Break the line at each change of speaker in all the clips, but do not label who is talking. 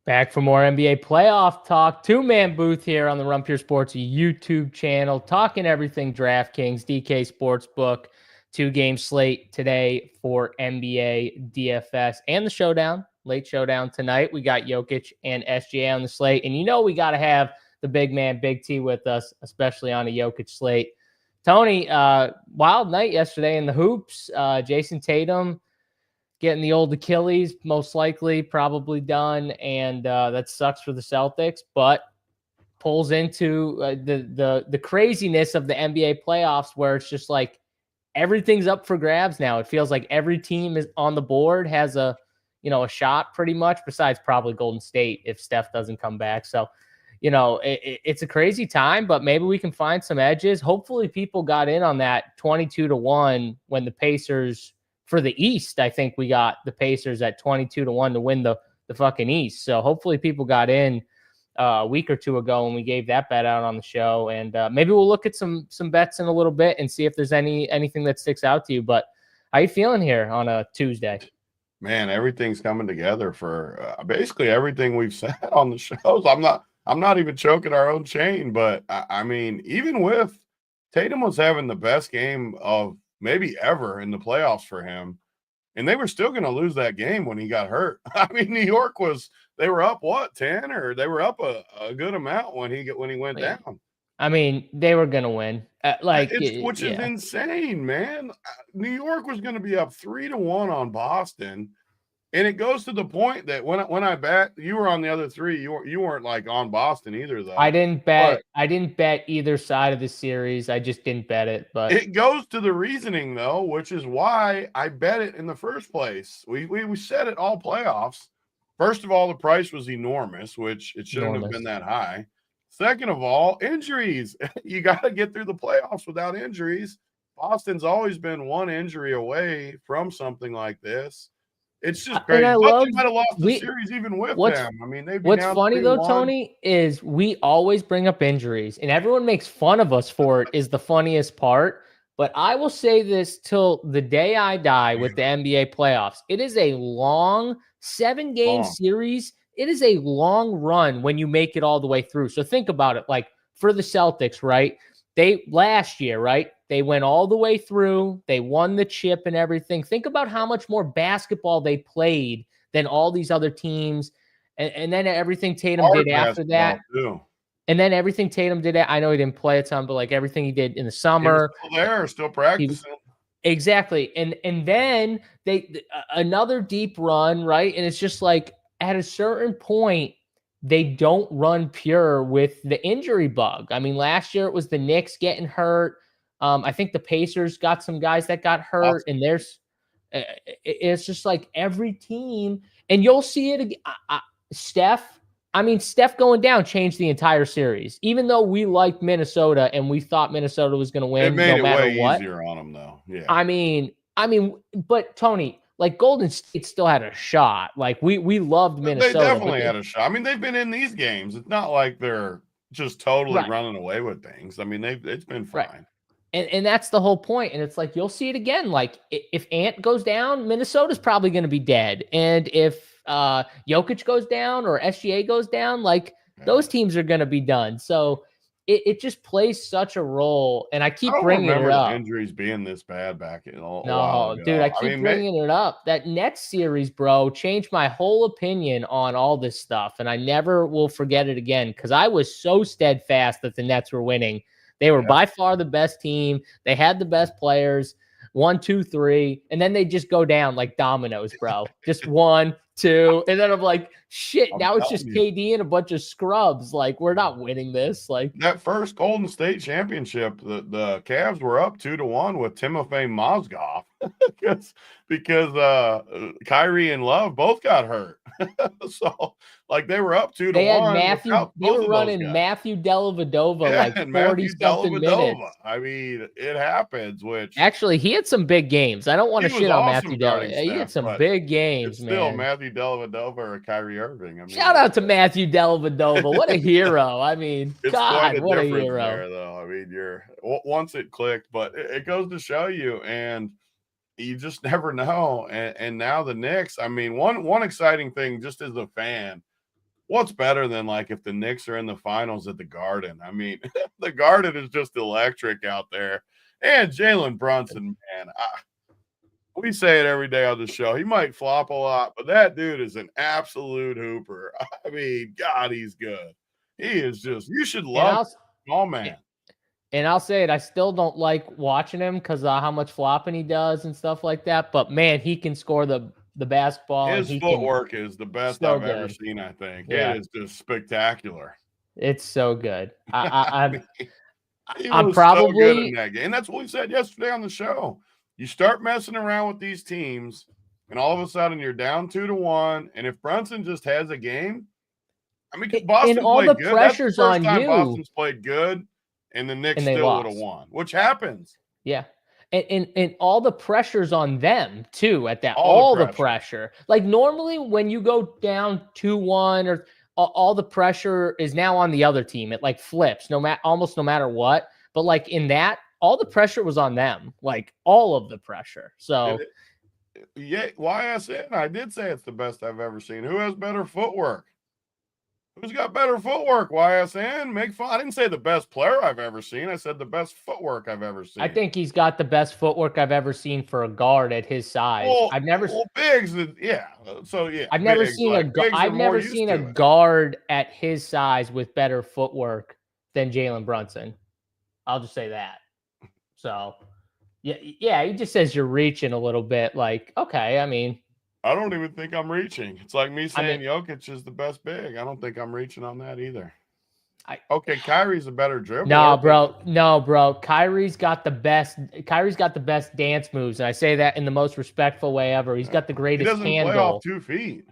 Back for more NBA playoff talk. Two-man booth here on the Run Pure Sports YouTube channel, talking everything DraftKings, DK Sportsbook, 2-game slate today for NBA DFS and the Showdown, late Showdown tonight. We got Jokic and SGA on the slate, and we got to have the big man, Big T, with us, especially on a Jokic slate. Tony, wild night yesterday in the hoops. Jason Tatum getting the old Achilles, most likely, probably done, and that sucks for the Celtics, but pulls into the craziness of the NBA playoffs, where it's just like everything's up for grabs now. It feels like every team is on the board, has a shot pretty much, besides probably Golden State if Steph doesn't come back. So, it's a crazy time, but maybe we can find some edges. Hopefully people got in on that 22-1 when the Pacers, for the East, I think we got the Pacers at 22-1 to win the fucking East. So hopefully people got in a week or two ago when we gave that bet out on the show. And maybe we'll look at some bets in a little bit and see if there's anything that sticks out to you. But how you feeling here on a Tuesday?
Man, everything's coming together for basically everything we've said on the shows. I'm not even choking our own chain, but I mean, even with Tatum was having the best game of maybe ever in the playoffs for him, and they were still going to lose that game when he got hurt. I mean, New York they were up 10, or they were up a good amount when he went down.
I mean, they were going to win,
which is insane, man. New York was going to be up 3-1 on Boston. And it goes to the point that when I bet, you were on the other three. You weren't like on Boston either, though.
I didn't bet either side of the series. I just didn't bet it. But
it goes to the reasoning, though, which is why I bet it in the first place. We said it all playoffs. First of all, the price was enormous, which it shouldn't have been that high. Second of all, injuries. You got to get through the playoffs without injuries. Boston's always been one injury away from something like this. It's just crazy. They might have lost the series even with them. I mean,
what's funny though, Tony, is we always bring up injuries, and everyone makes fun of us for it. Is the funniest part. But I will say this till the day I die with the NBA playoffs. It is a long 7-game series. It is a long run when you make it all the way through. So think about it. Like for the Celtics, right? Last year, right? They went all the way through. They won the chip and everything. Think about how much more basketball they played than all these other teams. And then everything Tatum did after that.
Too.
And then everything Tatum did, I know he didn't play a ton, but like everything he did in the summer.
He was still practicing.
Exactly. And then another deep run, right? And it's just like at a certain point, they don't run pure with the injury bug. I mean, last year it was the Knicks getting hurt. I think the Pacers got some guys that got hurt, and it's just like every team, and you'll see it again. Steph going down changed the entire series. Even though we liked Minnesota and we thought Minnesota was going to win,
it made it way easier on them, though. Yeah.
I mean, but Tony, like Golden State still had a shot. Like we loved Minnesota.
They definitely had a shot. I mean, they've been in these games. It's not like they're just totally running away with things. I mean, it's been fine.
Right. And that's the whole point. And it's like, you'll see it again. Like if Ant goes down, Minnesota's probably going to be dead. And if Jokic goes down or SGA goes down, like those teams are going to be done. So it just plays such a role. And I keep bringing it up.
Injuries being this bad back in all.
No, dude, I keep bringing it up. That Nets series, bro, changed my whole opinion on all this stuff. And I never will forget it again, because I was so steadfast that the Nets were winning. They were by far the best team. They had the best players. 1, 2, 3. And then they just go down like dominoes, bro. Just 1, 2. And then I'm like, shit, now it's just KD and a bunch of scrubs. Like, we're not winning this. Like
that first Golden State championship, the Cavs were up 2-1 with Timofey Mozgov because Kyrie and Love both got hurt. So like they were up 2-1.
They had they were running Matthew Dellavedova like 40-something minutes.
I mean, it happens. Which
actually, he had some big games. I don't want to shit on Matthew Dellavedova. He had some big games, man.
Still Matthew Dellavedova or Kyrie Irving. I mean,
shout out to Matthew Dellavedova. What a hero. I mean, God, what a hero.
There, though. I mean, once it clicked, but it goes to show you, and you just never know. And now the Knicks, I mean, one exciting thing just as a fan, what's better than like if the Knicks are in the finals at the Garden? I mean, the Garden is just electric out there. And Jalen Brunson, man, we say it every day on the show. He might flop a lot, but that dude is an absolute hooper. I mean, God, he's good. He is just, you should love small man.
And I'll say it, I still don't like watching him because how much flopping he does and stuff like that. But man, he can score the basketball.
His footwork is the best I've ever seen, I think. Yeah. It is just spectacular.
It's so good. I'm
probably so good in that game. And that's what we said yesterday on the show. You start messing around with these teams, and all of a sudden you're down 2-1. And if Brunson just has a game, I mean, Boston
and all
played
the
good.
Pressure's
That's the first
on
time
you.
Boston's played good, and the Knicks still would have won, which happens.
Yeah. And all the pressure's on them too at that. All the pressure. Like normally when you go down 2-1 or all the pressure is now on the other team. It like flips almost no matter what. But like in that, all the pressure was on them. Like all of the pressure. So
yeah, YSN, I did say it's the best I've ever seen. Who has better footwork? Who's got better footwork? YSN, make fun. I didn't say the best player I've ever seen. I said the best footwork I've ever seen.
I think he's got the best footwork I've ever seen for a guard at his size.
Well,
I've never
bigs. Yeah. So yeah,
I've never seen a guard at his size with better footwork than Jalen Brunson. I'll just say that. So yeah, he just says you're reaching a little bit. Like, okay, I mean.
I don't even think I'm reaching. It's like me saying Jokic is the best big. I don't think I'm reaching on that either. Okay, Kyrie's a better dribbler.
No, bro. Kyrie's got the best dance moves, and I say that in the most respectful way ever. He's got the greatest handle.
He doesn't play off 2 feet.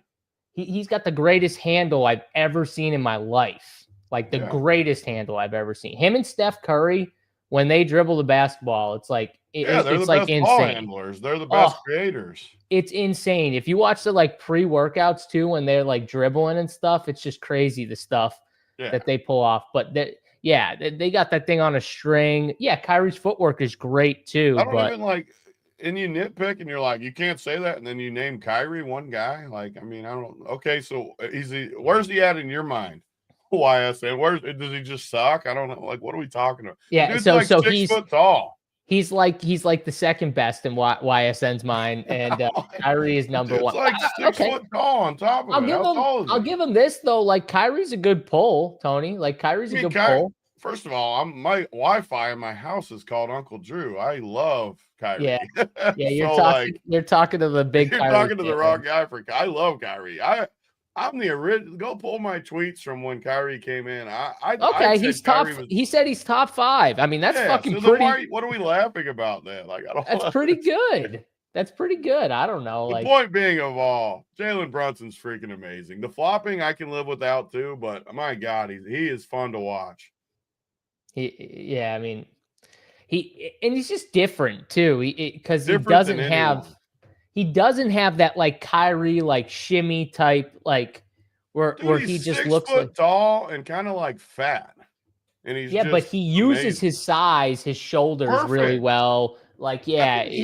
He's got the greatest handle I've ever seen in my life. Like the greatest handle I've ever seen. Him and Steph Curry, when they dribble the basketball, it's like
they're the
like
best
insane.
Ball handlers. They're the best creators.
It's insane. If you watch the like pre-workouts too, when they're like dribbling and stuff, it's just crazy the stuff that they pull off. But they got that thing on a string. Yeah, Kyrie's footwork is great too.
I don't even like, and you nitpick and you're like, you can't say that, and then you name Kyrie one guy. Like, I mean, I don't. Okay, so where's he at in your mind? YSN, does he just suck? I don't know. Like, what are we talking about?
Yeah,
Dude's like 6 foot tall.
He's like the second best in YSN's mind, and Kyrie is number one.
Like 6 foot tall on top of it.
I'll give him this though. Like Kyrie's a good pull, Tony. Like Kyrie's a good pull.
First of all, my Wi-Fi in my house is called Uncle Drew. I love Kyrie.
Yeah. You're talking to the big.
You're
Kyrie
talking to the wrong guy for. I love Kyrie. I'm the original. Go pull my tweets from when Kyrie came in.
He's top. He said he's top 5. I mean, that's fucking pretty.
What are we laughing about then? Like, I don't.
That's pretty good. That's pretty good. I don't know.
The point being of all, Jalen Brunson's freaking amazing. The flopping I can live without too, but my God, he is fun to watch.
I mean, he's just different too. Because he doesn't have. He doesn't have that like Kyrie like shimmy type like where he just looks like
tall and kind of like fat. And he's
but he uses his size, his shoulders really well. Like
he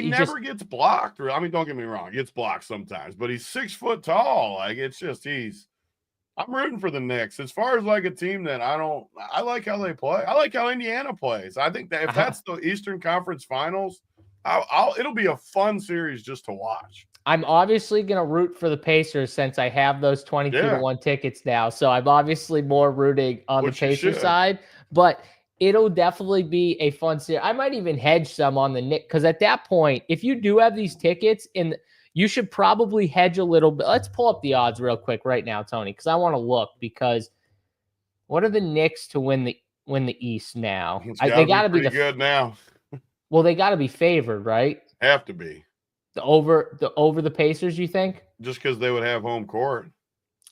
never gets blocked. I mean, don't get me wrong, he gets blocked sometimes, but he's 6 foot tall. Like it's just I'm rooting for the Knicks. As far as like a team that I like how they play. I like how Indiana plays. I think that if that's the Eastern Conference Finals, it'll be a fun series just to watch.
I'm obviously going to root for the Pacers since I have those 22-1 tickets now. So I'm obviously more rooting on the Pacers side, but it'll definitely be a fun series. I might even hedge some on the Knicks because at that point, if you do have these tickets, you should probably hedge a little bit. Let's pull up the odds real quick right now, Tony, because I want to look because what are the Knicks to win the East now? They got to be
good now.
Well, they got to be favored, right?
Have to be.
Over the Pacers, you think?
Just because they would have home court.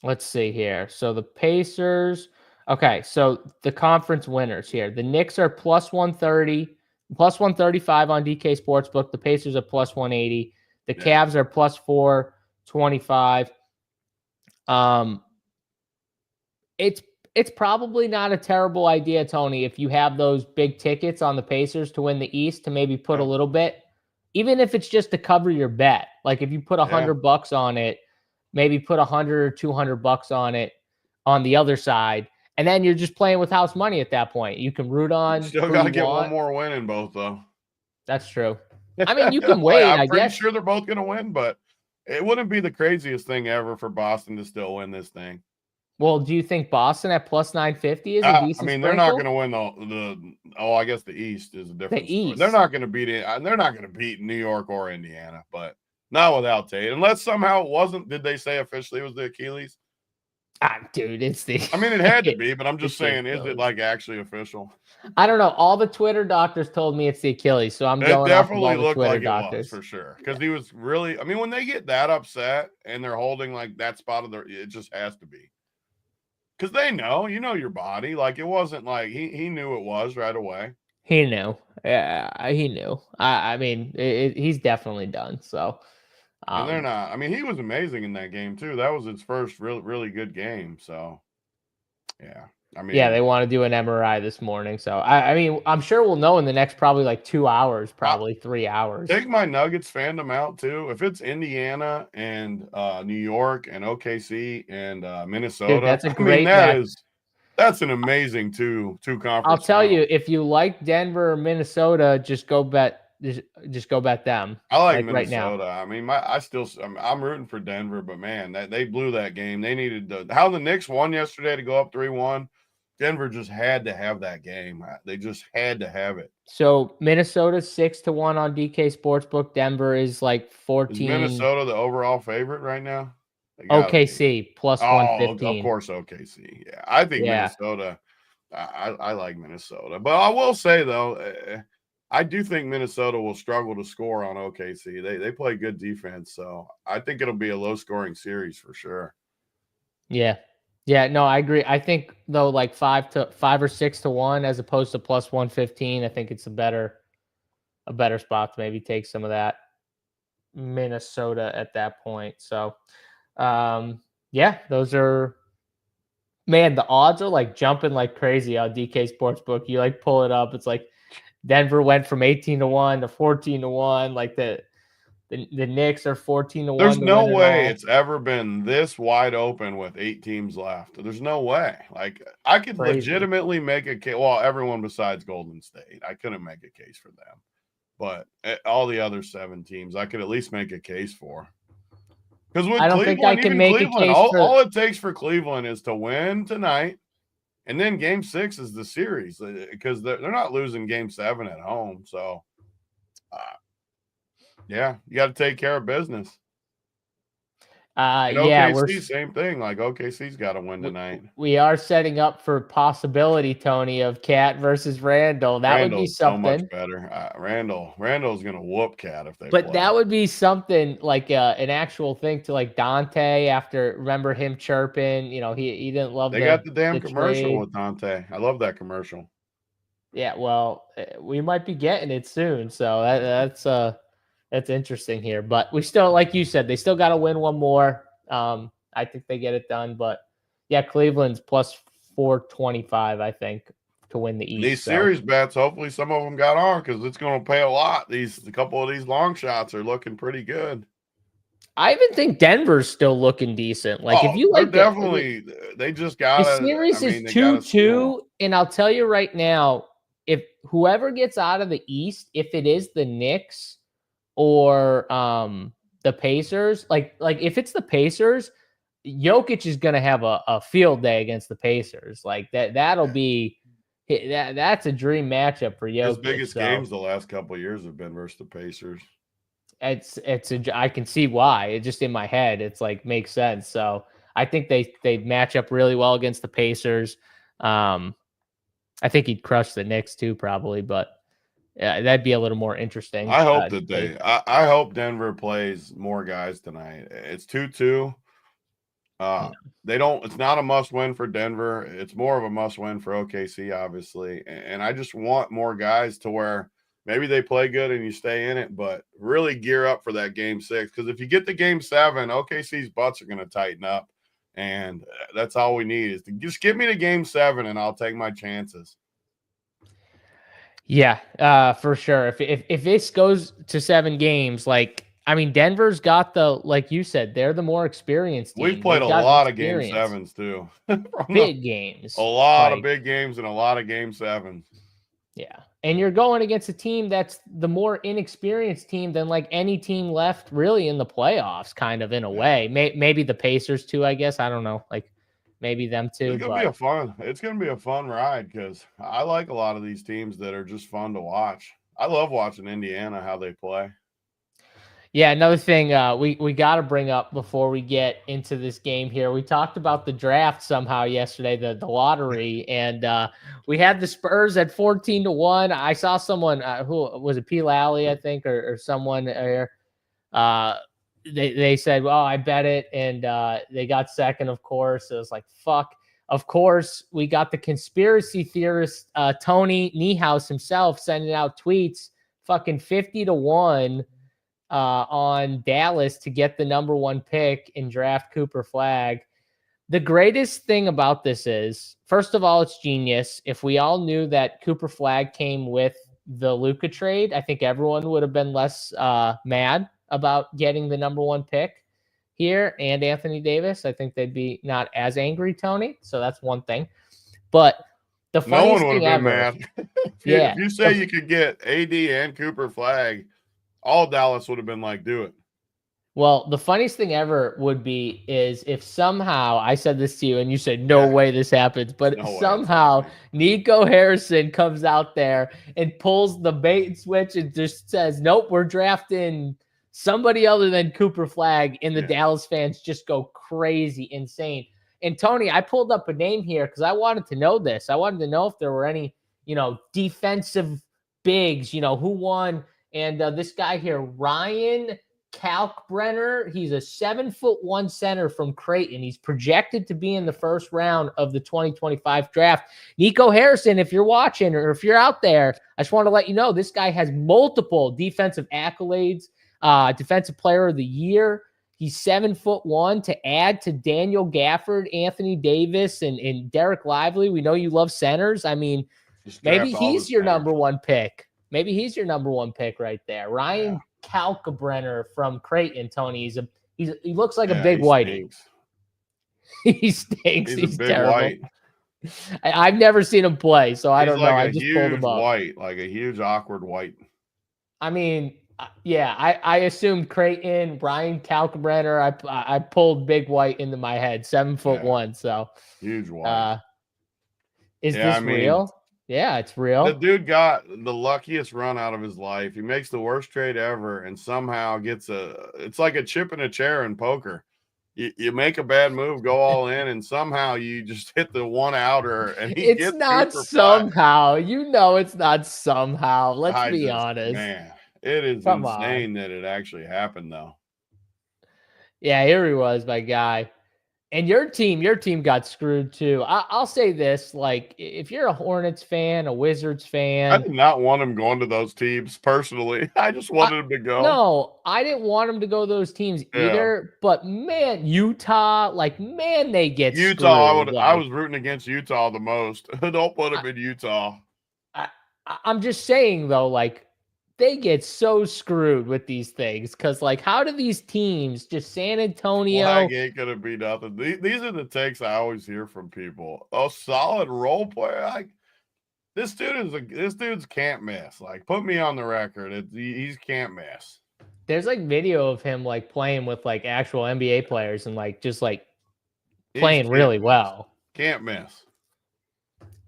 Let's see here. So the Pacers. Okay, so the conference winners here. The Knicks are plus 130, plus 135 on DK Sportsbook. The Pacers are plus 180. The Cavs are plus 425. It's probably not a terrible idea, Tony, if you have those big tickets on the Pacers to win the East, to maybe put a little bit, even if it's just to cover your bet. Like if you put $100 on it, maybe put $100 or $200 on it. on the other side. And then you're just playing with house money at that point. You can root on.
Still got to get one more win in both, though.
That's true. I mean, you can wait.
I'm pretty sure they're both going to win, but it wouldn't be the craziest thing ever for Boston to still win this thing.
Well, do you think Boston at plus 950 is a decent?
I mean, they're not going to win I guess the East is a different story. They're not going to beat it. They're not going to beat New York or Indiana, but not without Tate. Unless somehow it wasn't. Did they say officially it was the Achilles?
Dude, it's the.
I mean, it had to be, but I'm just saying, is it like actually official?
I don't know. All the Twitter doctors told me it's the Achilles, so I'm going off of all the Twitter doctors.
It was for sure, because he was really. I mean, when they get that upset and they're holding like that spot of their, it just has to be. Because they know, your body. Like, it wasn't like he knew it was right away.
He knew. Yeah, he knew. I mean, he's definitely done. So,
and they're not. I mean, he was amazing in that game too. That was his first really good game. So, yeah. I mean,
yeah, they want to do an MRI this morning. So, I mean, I'm sure we'll know in the next probably like 2 hours, probably 3 hours.
Take my Nuggets fandom out too. If it's Indiana and New York and OKC and Minnesota,
dude, that's a great match.
That's an amazing two conference.
I'll tell you, if you like Denver or Minnesota, just go bet them.
I like Minnesota. Right now. I mean, I'm rooting for Denver, but man, they blew that game. They needed how the Knicks won yesterday to go up 3-1. Denver just had to have that game. They just had to have it.
So Minnesota's 6-1 on DK Sportsbook. Denver is like 14.
Is Minnesota the overall favorite right now?
OKC plus 115.
Of course, OKC. Yeah, I think Minnesota. I like Minnesota, but I will say though, I do think Minnesota will struggle to score on OKC. They play good defense, so I think it'll be a low scoring series for sure.
Yeah. Yeah, no, I agree. I think though, like 5 or 6-1 as opposed to plus 115. I think it's a better spot to maybe take some of that Minnesota at that point. So, yeah, those are, man, the odds are like jumping like crazy on DK Sportsbook. You like pull it up, it's like Denver went from 18-1 to 14-1. Like the Knicks are 14-1.
There's no way it's ever been this wide open with 8 teams left. There's no way. Like, I could legitimately make a case. Well, everyone besides Golden State, I couldn't make a case for them. But all the other 7 teams, I could at least make a case for. Because with Cleveland, all it takes for Cleveland is to win tonight, and then Game 6 is the series because they're not losing Game 7 at home. So, yeah, you got to take care of business. OKC, same thing. Like, OKC's got to win tonight.
We are setting up for possibility, Tony, of Cat versus Randall. That would be something.
So much better. Randall's gonna whoop Cat if they.
But that would be something like an actual thing to like Dante. After remember him chirping, he didn't love.
They got the damn commercial with Dante. I love that commercial.
Yeah, well, we might be getting it soon, so that's interesting here, but we still, like you said, they still got to win one more. I think they get it done, but yeah, Cleveland's plus 425, I think, to win the East.
These series bets, hopefully some of them got on because it's going to pay a lot. A couple of these long shots are looking pretty good.
I even think Denver's still looking decent. Like if you like,
they just got
the series is 2-2, and I'll tell you right now, if whoever gets out of the East, if it is the Knicks or the Pacers, like if it's the Pacers, Jokic is going to have a field day against the Pacers. Like that'll be that's a dream matchup for Jokic.
His biggest games the last couple of years have been versus the Pacers.
I can see why. It just in my head, it's like makes sense. So I think they match up really well against the Pacers. I think he'd crush the Knicks too, probably, but yeah, that'd be a little more interesting.
I hope I hope Denver plays more guys tonight. It's 2-2. It's not a must win for Denver. It's more of a must win for OKC, obviously. And I just want more guys to where maybe they play good and you stay in it, but really gear up for that Game 6. Because if you get to Game 7, OKC's butts are going to tighten up. And that's all we need is to just get me to Game 7 and I'll take my chances.
Yeah, for sure. If this goes to 7 games, like I mean, Denver's got like you said, they're the more experienced team.
We've played a lot of game sevens too.
Big games.
A lot of big games and a lot of game sevens.
Yeah. And you're going against a team that's the more inexperienced team than like any team left really in the playoffs, kind of in a way. Maybe the Pacers too, I guess. I don't know. Like maybe them too.
It's gonna be a fun ride because I like a lot of these teams that are just fun to watch. I love watching Indiana, how they play.
Yeah, another thing we got to bring up before we get into this game here. We talked about the draft somehow yesterday, the lottery, and we had the Spurs at 14-1. I saw someone who was it, P. Lally, I think, or someone there. They said, "Well, I bet it," and they got second. Of course, it was like fuck. Of course, we got the conspiracy theorist Tony Niehaus himself sending out tweets, fucking 50-1. On Dallas to get the number 1 pick and draft Cooper Flagg. The greatest thing about this is, first of all, it's genius. If we all knew that Cooper Flagg came with the Luka trade, I think everyone would have been less mad about getting the number 1 pick here and Anthony Davis. I think they'd be not as angry, Tony. So that's one thing. But the funniest
no one would
thing
have been
ever,
mad. If you say you could get AD and Cooper Flagg, all Dallas would have been like, do it.
Well, the funniest thing ever would be is if somehow I said this to you and you said, no way this happens, but somehow Nico Harrison comes out there and pulls the bait and switch and just says, nope, we're drafting somebody other than Cooper Flagg, and the Dallas fans just go crazy, insane. And Tony, I pulled up a name here because I wanted to know this. I wanted to know if there were any, defensive bigs, who won. And this guy here, Ryan Kalkbrenner, he's a 7'1" center from Creighton. He's projected to be in the first round of the 2025 draft. Nico Harrison, if you're watching or if you're out there, I just want to let you know this guy has multiple defensive accolades, defensive player of the year. He's 7'1" to add to Daniel Gafford, Anthony Davis, and Derek Lively. We know you love centers. I mean, maybe he's your number 1 pick. Maybe he's your number 1 pick right there. Ryan Kalkbrenner from Creighton, Tony. He looks like a big whitey. He stinks. He's terrible. White. I've never seen him play, so I don't know. I just pulled him up.
White, like a huge awkward white.
I mean, I assumed Creighton, Ryan Kalkbrenner. I pulled big white into my head, 7'1". So
huge white.
Is this real? Yeah, it's real.
The dude got the luckiest run out of his life. He makes the worst trade ever and somehow gets it's like a chip in a chair in poker. You make a bad move, go all in, and somehow you just hit the one outer and
it's not somehow. It's not somehow. Let's be honest.
Man, it is insane that it actually happened though.
Yeah, here he was, my guy. And your team got screwed too. I'll say this, like, if you're a Hornets fan, a Wizards fan.
I did not want him going to those teams personally. I just wanted him to go.
No, I didn't want him to go to those teams either. But man, Utah, they get
Utah.
Screwed.
I was rooting against Utah the most. Don't put him in Utah.
I'm just saying though, they get so screwed with these things because, how do these teams, just San Antonio?
Flagg ain't gonna be nothing. These are the takes I always hear from people. Oh, solid role player. This dude's can't miss. Put me on the record. He's can't miss.
There's video of him playing with actual NBA players and just playing really well.
Can't miss.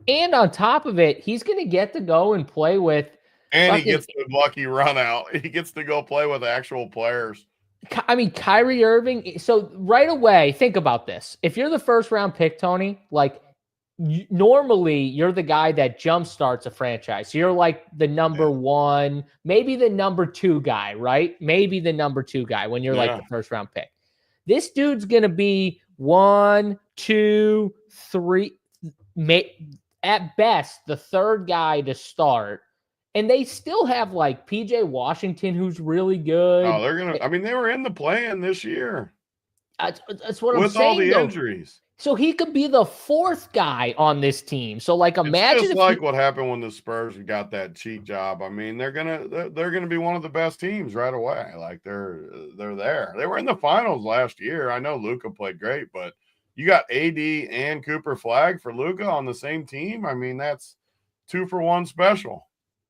And on top of it, he's gonna get to go and play with.
And he gets the lucky run out. He gets to go play with actual players.
I mean, Kyrie Irving. So right away, think about this. If you're the first round pick, Tony, normally you're the guy that jumpstarts a franchise. So you're the number 1, maybe the number 2 guy, right? Maybe the number 2 guy when you're the first round pick. This dude's going to be 1, 2, 3, at best, the 3rd guy to start. And they still have PJ Washington, who's really good.
Oh, they were in the play-in this year.
That's what I'm
with
saying.
all the
though.
injuries.
So he could be the fourth guy on this team. So like, imagine
it's just like what happened when the Spurs got that cheat job. I mean, they're gonna be one of the best teams right away. Like they're there. They were in the finals last year. I know Luka played great, but you got AD and Cooper Flagg for Luka on the same team. I mean, that's 2-for-1 special.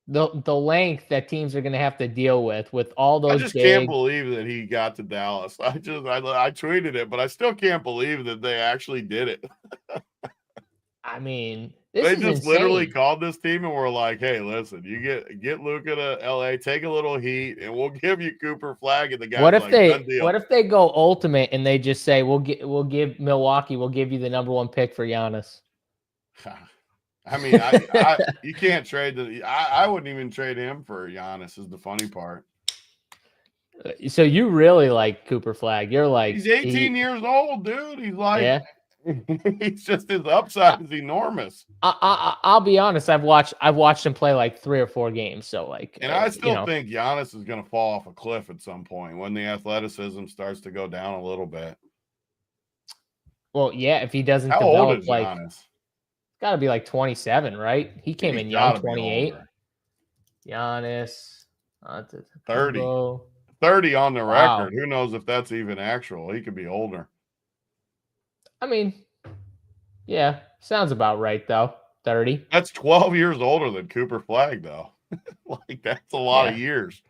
The length that teams are going to have to deal with all those.
I just can't believe that he got to Dallas. I tweeted it, but I still can't believe that they actually did it.
I mean,
they just literally called this team and were like, "Hey, listen, you get Luka to LA, take a little heat, and we'll give you Cooper Flagg." And the guy, what
if they go ultimate and they just say, we'll give Milwaukee, we'll give you the #1 pick for Giannis.
I mean, you can't trade I wouldn't even trade him for Giannis. Is the funny part.
So you really like Cooper Flagg? You're like,
he's 18 years old, dude. He's like, yeah. He's just, his upside is enormous.
I'll be honest. I've watched him play like 3 or 4 games. So like,
and I still think Giannis is going to fall off a cliff at some point when the athleticism starts to go down a little bit.
Well, yeah, if he doesn't
How
develop
old is Giannis?
Got to be like 27, right? He came in young, 28. Giannis,
30. 30 on the record. Who knows if that's even actual? He could be older.
I mean, yeah, sounds about right though. 30.
That's 12 years older than Cooper Flagg, though. Like that's a lot of years.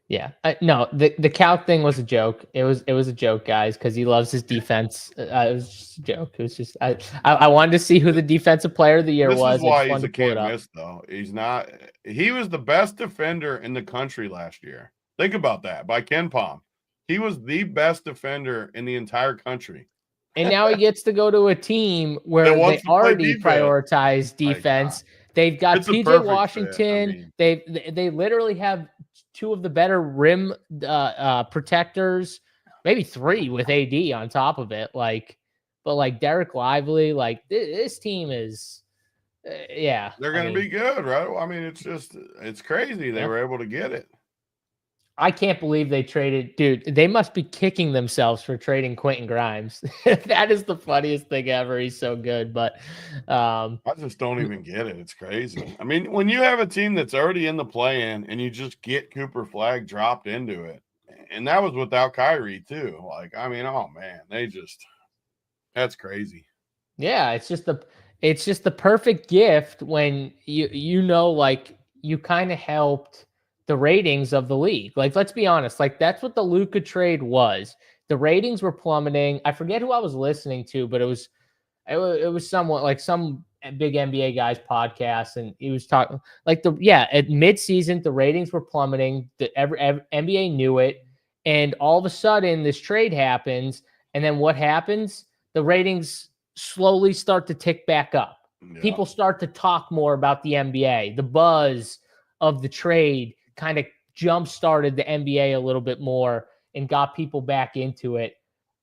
Yeah, no, the calc thing was a joke. It was a joke, guys, because he loves his defense. It was just a joke. It was just I wanted to see who the defensive player of the year was.
This is why he's a can't miss, though. He's not. He was the best defender in the country last year. Think about that. By Ken Pom, he was the best defender in the entire country.
And now he gets to go to a team where they already prioritize defense. They've got PJ Washington. They literally have 2 of the better rim protectors, maybe 3 with AD on top of it. But like Derek Lively, like this team is, they're
going to be good, right? I mean, it's crazy they were able to get it.
I can't believe they traded, dude. They must be kicking themselves for trading Quentin Grimes. That is the funniest thing ever. He's so good, but
I just don't even get it. It's crazy. I mean, when you have a team that's already in the play-in and you just get Cooper Flagg dropped into it, and that was without Kyrie too. Like, I mean, oh man, that's crazy.
Yeah, it's just the perfect gift when like you kind of helped the ratings of the league. Like, let's be honest, like that's what the Luka trade was. The ratings were plummeting. I forget who I was listening to, but it was somewhat like some big NBA guy's podcast, and he was talking like at midseason the ratings were plummeting. Every NBA knew it, and all of a sudden this trade happens, and then what happens? The ratings slowly start to tick back up. Yeah. People start to talk more about the NBA. The buzz of the trade kind of jump-started the NBA a little bit more and got people back into it.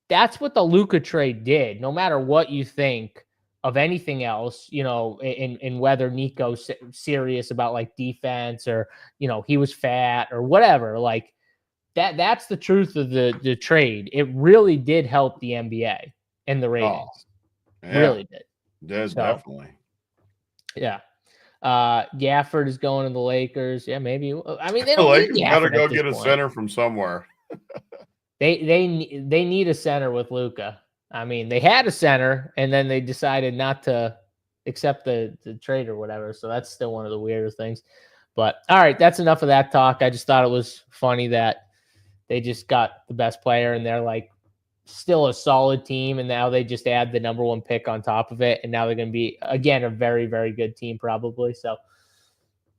That's what the Luka trade did. No matter what you think of anything else, in whether Nico's serious about like defense or, he was fat or whatever, like that's the truth of the trade. It really did help the NBA and the ratings. Really did.
Definitely.
Yeah. Gafford is going to the Lakers. Yeah, maybe. I mean, they
don't
need
Gafford gotta go get a center from somewhere.
They need a center with Luka. I mean, they had a center, and then they decided not to accept the trade or whatever. So that's still one of the weirder things. But all right, that's enough of that talk. I just thought it was funny that they just got the best player, and they're like still a solid team, and now they just add the #1 pick on top of it, and now they're going to be again a very, very good team probably. So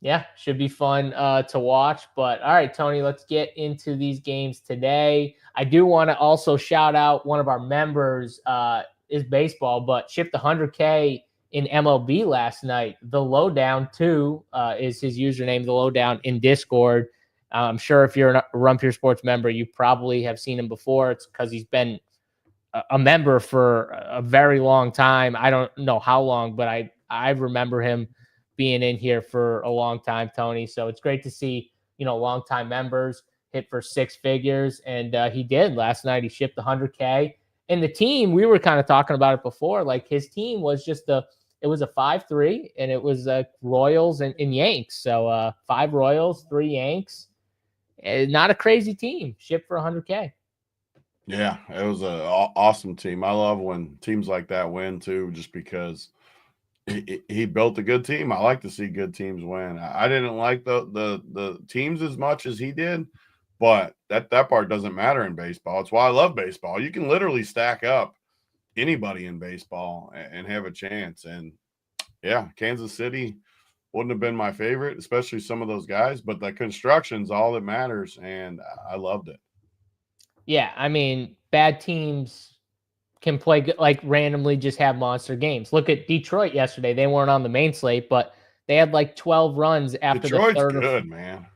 yeah, should be fun to watch. But all right, Tony, let's get into these games today. I do want to also shout out one of our members is baseball, but shipped 100K in MLB last night. The Lowdown 2 is his username, the Lowdown in Discord. I'm sure if you're a Run Pure Sports member, you probably have seen him before. It's because he's been a member for a very long time. I don't know how long, but I remember him being in here for a long time, Tony. So it's great to see, longtime members. hit for 6 figures, and he did last night. He shipped 100K. And the team, we were kind of talking about it before, like his team was just it was a 5-3, and it was Royals and Yanks. So 5 Royals, 3 Yanks. Not a crazy team. Shipped for 100K.
Yeah, it was an awesome team. I love when teams like that win too, just because he built a good team. I like to see good teams win. I didn't like the teams as much as he did, but that part doesn't matter in baseball. It's why I love baseball. You can literally stack up anybody in baseball and have a chance. And yeah, Kansas City wouldn't have been my favorite, especially some of those guys, but the construction's all that matters, and I loved it.
Yeah, I mean, bad teams can play like randomly just have monster games. Look at Detroit yesterday. They weren't on the main slate, but they had like 12 runs after
Detroit's
the third.
Good, man.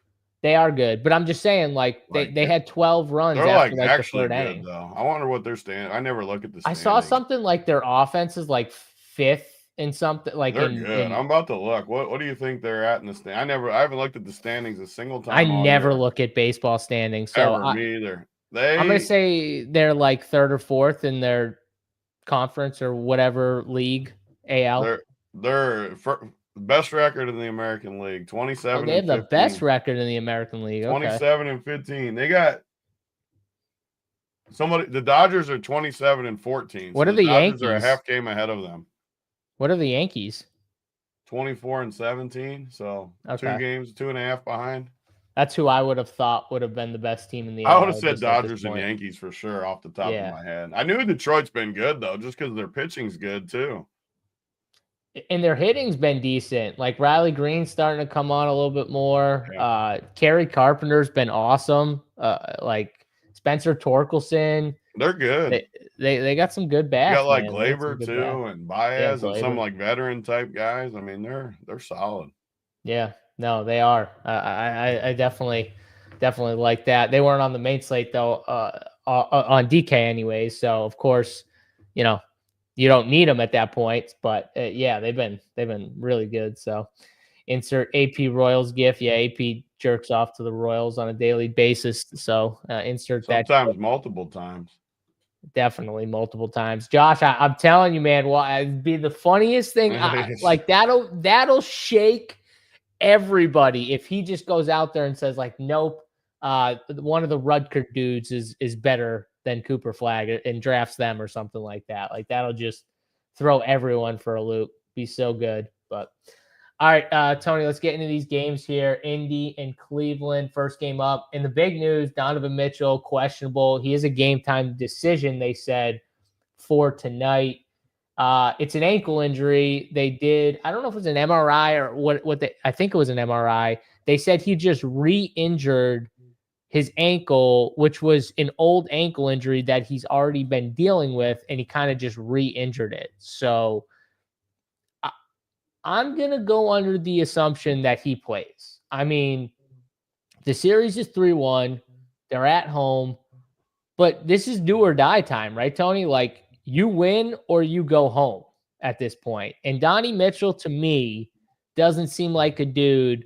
They are good, but I'm just saying, like they had 12 runs after like the third inning.
Though. I wonder what they're standing. I never look at the standings.
I saw something like their offense is like 5th in something like
they're good. I'm about to look. What do you think they're at in the stand? I haven't looked at the standings a single time.
I never look at baseball standings. So
me either.
I'm gonna say they're like 3rd or 4th in their conference or whatever league. AL.
They're best record in the American League. 27.
They have the best record in the American League.
27 and 15. They got somebody. The Dodgers are 27 and 14.
What are the Yankees?
Dodgers are a half game ahead of them.
What are the Yankees?
24 and 17. So 2 games, 2.5 behind.
That's who I would have thought would have been the best team in the
I would have said Dodgers and Yankees for sure off the top of my head. I knew Detroit's been good, though, just because their pitching's good, too.
And their hitting's been decent. Like Riley Green's starting to come on a little bit more. Yeah. Kerry Carpenter's been awesome. Like Spencer Torkelson.
They're good.
They got some good bats.
You got like Glaber, too, and Baez and some like veteran type guys. I mean, they're solid.
Yeah. No, they are. I definitely like that. They weren't on the main slate though, on DK anyways. So of course, you don't need them at that point. But yeah, they've been really good. So insert AP Royals gif. Yeah, AP jerks off to the Royals on a daily basis. So insert
sometimes
that.
Sometimes multiple times.
Definitely multiple times. Josh, I'm telling you, man. Well, it'd be the funniest thing. Like that'll shake everybody if he just goes out there and says like, nope, one of the Rutger dudes is better than Cooper Flagg and drafts them or something like that. Like that'll just throw everyone for a loop. Be so good. But all right, Tony, let's get into these games here. Indy and Cleveland, first game up. And the big news, Donovan Mitchell, questionable. He is a game time decision, they said, for tonight. It's an ankle injury. They did, I don't know if it was an MRI or I think it was an MRI. They said he just re-injured his ankle, which was an old ankle injury that he's already been dealing with, and he kind of just re-injured it. So I'm going to go under the assumption that he plays. I mean, the series is 3-1. They're at home, but this is do or die time, right, Tony? Like, you win or you go home at this point. And Donnie Mitchell, to me, doesn't seem like a dude,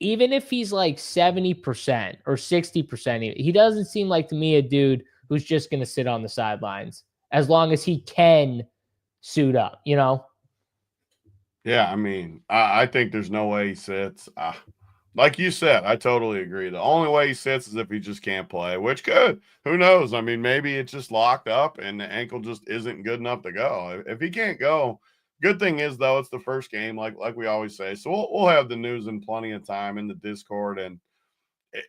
even if he's like 70% or 60%, he doesn't seem like to me a dude who's just going to sit on the sidelines as long as he can suit up,
Yeah, I mean, I think there's no way he sits. Like you said, I totally agree. The only way he sits is if he just can't play, which could. Who knows? I mean, maybe it's just locked up and the ankle just isn't good enough to go. If he can't go, good thing is, though, it's the first game, like we always say. So we'll have the news in plenty of time in the Discord, and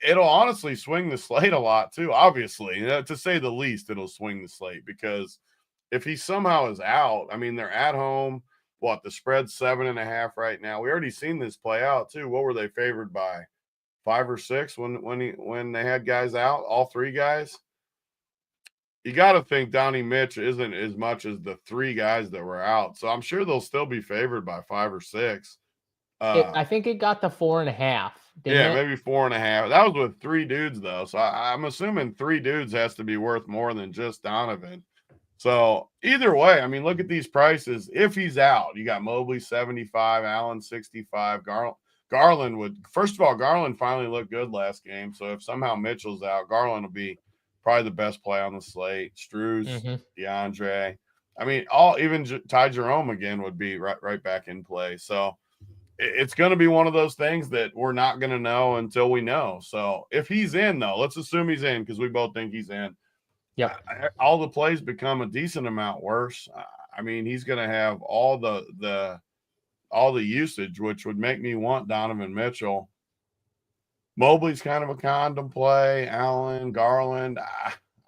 it'll honestly swing the slate a lot too, obviously. To say the least, it'll swing the slate because if he somehow is out, I mean, they're at home. What, the spread's 7.5 right now. We already seen this play out too. What were they favored by? 5 or 6 when they had guys out, all 3 guys. You got to think Donnie Mitch isn't as much as the 3 guys that were out. So I'm sure they'll still be favored by 5 or 6.
I think it got to 4.5.
Yeah, maybe 4.5. That was with 3 dudes though. So I'm assuming 3 dudes has to be worth more than just Donovan. So either way, I mean, look at these prices. If he's out, you got Mobley 75, Allen 65, Garland would, first of all, Garland finally looked good last game. So if somehow Mitchell's out, Garland will be probably the best play on the slate. Strus, DeAndre. I mean, even Ty Jerome again would be right back in play. So it's going to be one of those things that we're not going to know until we know. So if he's in, though, let's assume he's in because we both think he's in.
Yeah,
all the plays become a decent amount worse. I mean, he's going to have all the usage, which would make me want Donovan Mitchell. Mobley's kind of a condom play. Allen, Garland.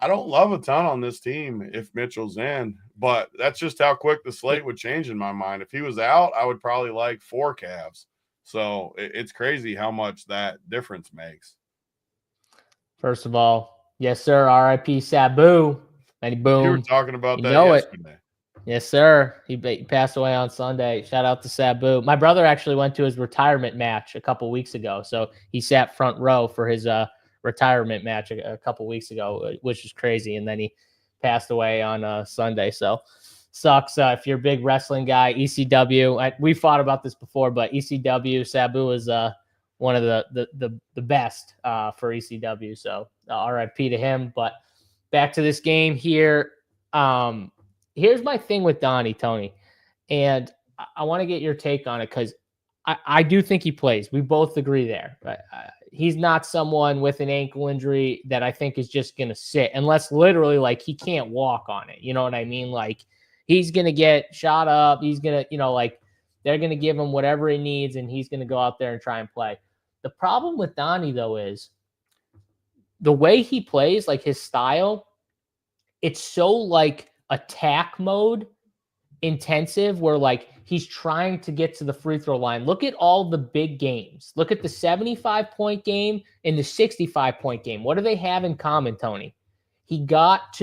I don't love a ton on this team if Mitchell's in, but that's just how quick the slate would change in my mind. If he was out, I would probably like 4 Cavs. So it's crazy how much that difference makes.
First of all, yes, sir. R.I.P. Sabu. And boom.
You were talking about that yesterday.
Yes, sir. He passed away on Sunday. Shout out to Sabu. My brother actually went to his retirement match a couple weeks ago. So he sat front row for his retirement match a couple weeks ago, which is crazy. And then he passed away on Sunday. So sucks if you're a big wrestling guy. ECW, we fought about this before, but ECW, Sabu is one of the best for ECW. So RIP to him. But back to this game here. Here's my thing with Donnie, Tony, and I want to get your take on it because I do think he plays. We both agree there. But, he's not someone with an ankle injury that I think is just going to sit unless literally like he can't walk on it. You know what I mean? Like he's going to get shot up. He's going to, like they're going to give him whatever he needs and he's going to go out there and try and play. The problem with Donnie though is the way he plays, like his style, it's so like attack mode intensive where like he's trying to get to the free throw line. Look at all the big games. Look at the 75-point game and the 65-point game. What do they have in common, Tony? He got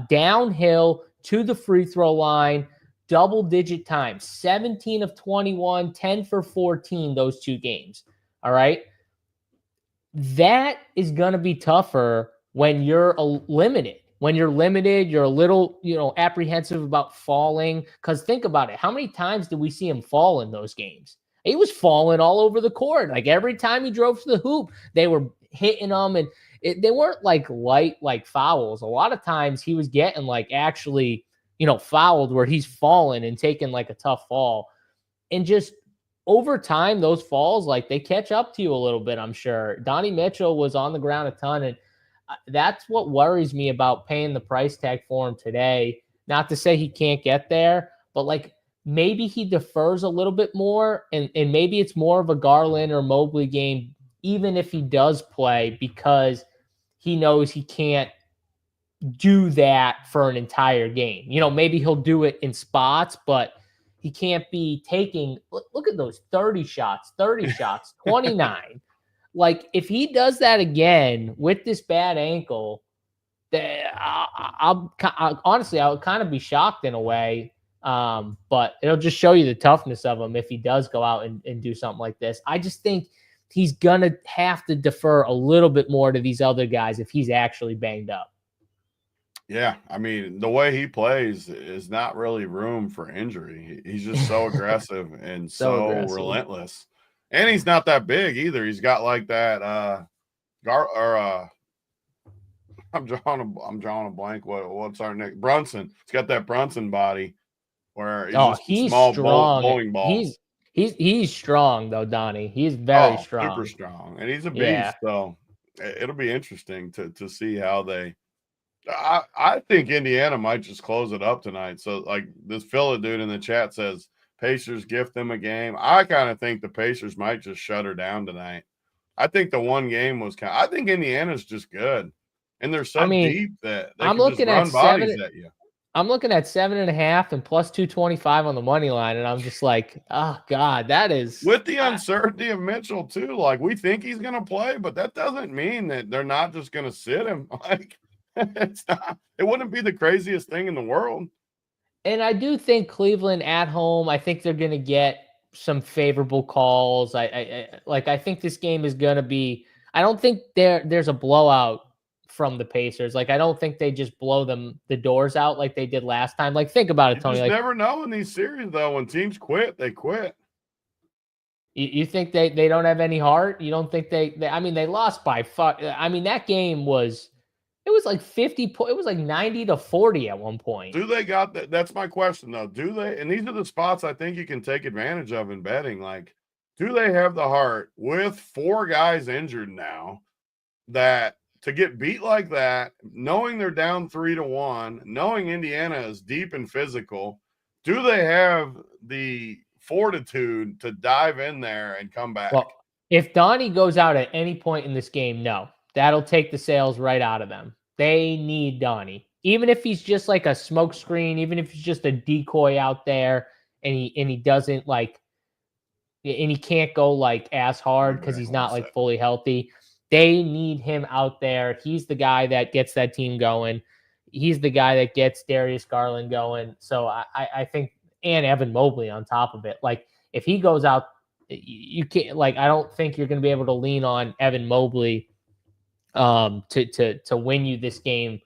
downhill to the free throw line double-digit times. 17 of 21, 10 for 14 those 2 games. All right? That is going to be tougher when you're limited. When you're limited, you're a little, apprehensive about falling. Because think about it. How many times did we see him fall in those games? He was falling all over the court. Like every time he drove to the hoop, they were hitting him. And they weren't like light like fouls. A lot of times he was getting like actually, fouled where he's falling and taking like a tough fall. And just over time, those falls, like they catch up to you a little bit, I'm sure. Donnie Mitchell was on the ground a ton. And that's what worries me about paying the price tag for him today. Not to say he can't get there, but like maybe he defers a little bit more and maybe it's more of a Garland or Mobley game, even if he does play, because he knows he can't do that for an entire game. Maybe he'll do it in spots, but he can't be taking, look at those 30 shots, 29. Like, if he does that again with this bad ankle, honestly, I would kind of be shocked in a way. But it'll just show you the toughness of him if he does go out and do something like this. I just think he's going to have to defer a little bit more to these other guys if he's actually banged up. Yeah,
I mean, the way he plays is not really room for injury. He's just so aggressive and so relentless. And he's not that big either. He's got like that I'm drawing a blank. What's our next? Brunson. He's got that Brunson body where he's small
strong.
bowling ball.
He's strong though, Donnie. He's very strong.
Super strong. And he's a beast. Yeah. So it'll be interesting to see how they I think Indiana might just close it up tonight. So like this Philly dude in the chat says Pacers gift them a game. I kind of think the Pacers might just shut her down tonight. I think the one game was I think Indiana's just good. And they're so deep that they can just run bodies at you.
I'm looking at 7.5 and plus 225 on the money line. And I'm just like, oh God, that is
with the uncertainty of Mitchell too. Like we think he's going to play, but that doesn't mean that they're not just going to sit him. Like it wouldn't be the craziest thing in the world.
And I do think Cleveland at home, I think they're going to get some favorable calls. I think this game is going to be, I don't think there's a blowout from the Pacers. Like, I don't think they just blow the doors out like they did last time. Like, think about it, Tony.
You just never know in these series, though. When teams quit, they quit.
You think they don't have any heart? You don't think they I mean, they lost by I mean, that game was it was like 50 it was like 90-40 at one point.
Do they got that? That's my question though. Do they? And these are the spots I think you can take advantage of in betting. Like, do they have the heart with 4 guys injured now that to get beat like that, knowing they're down 3-1, knowing Indiana is deep and physical? Do they have the fortitude to dive in there and come back?
Well, if Donnie goes out at any point in this game, no, that'll take the sales right out of them. They need Donnie, even if he's just like a smoke screen, even if he's just a decoy out there, and he doesn't like, and he can't go like as hard because he's not like fully healthy. They need him out there. He's the guy that gets that team going. He's the guy that gets Darius Garland going. So I think, and Evan Mobley on top of it. Like, if he goes out, you can't, like, I don't think you're going to be able to lean on Evan Mobley to win you this game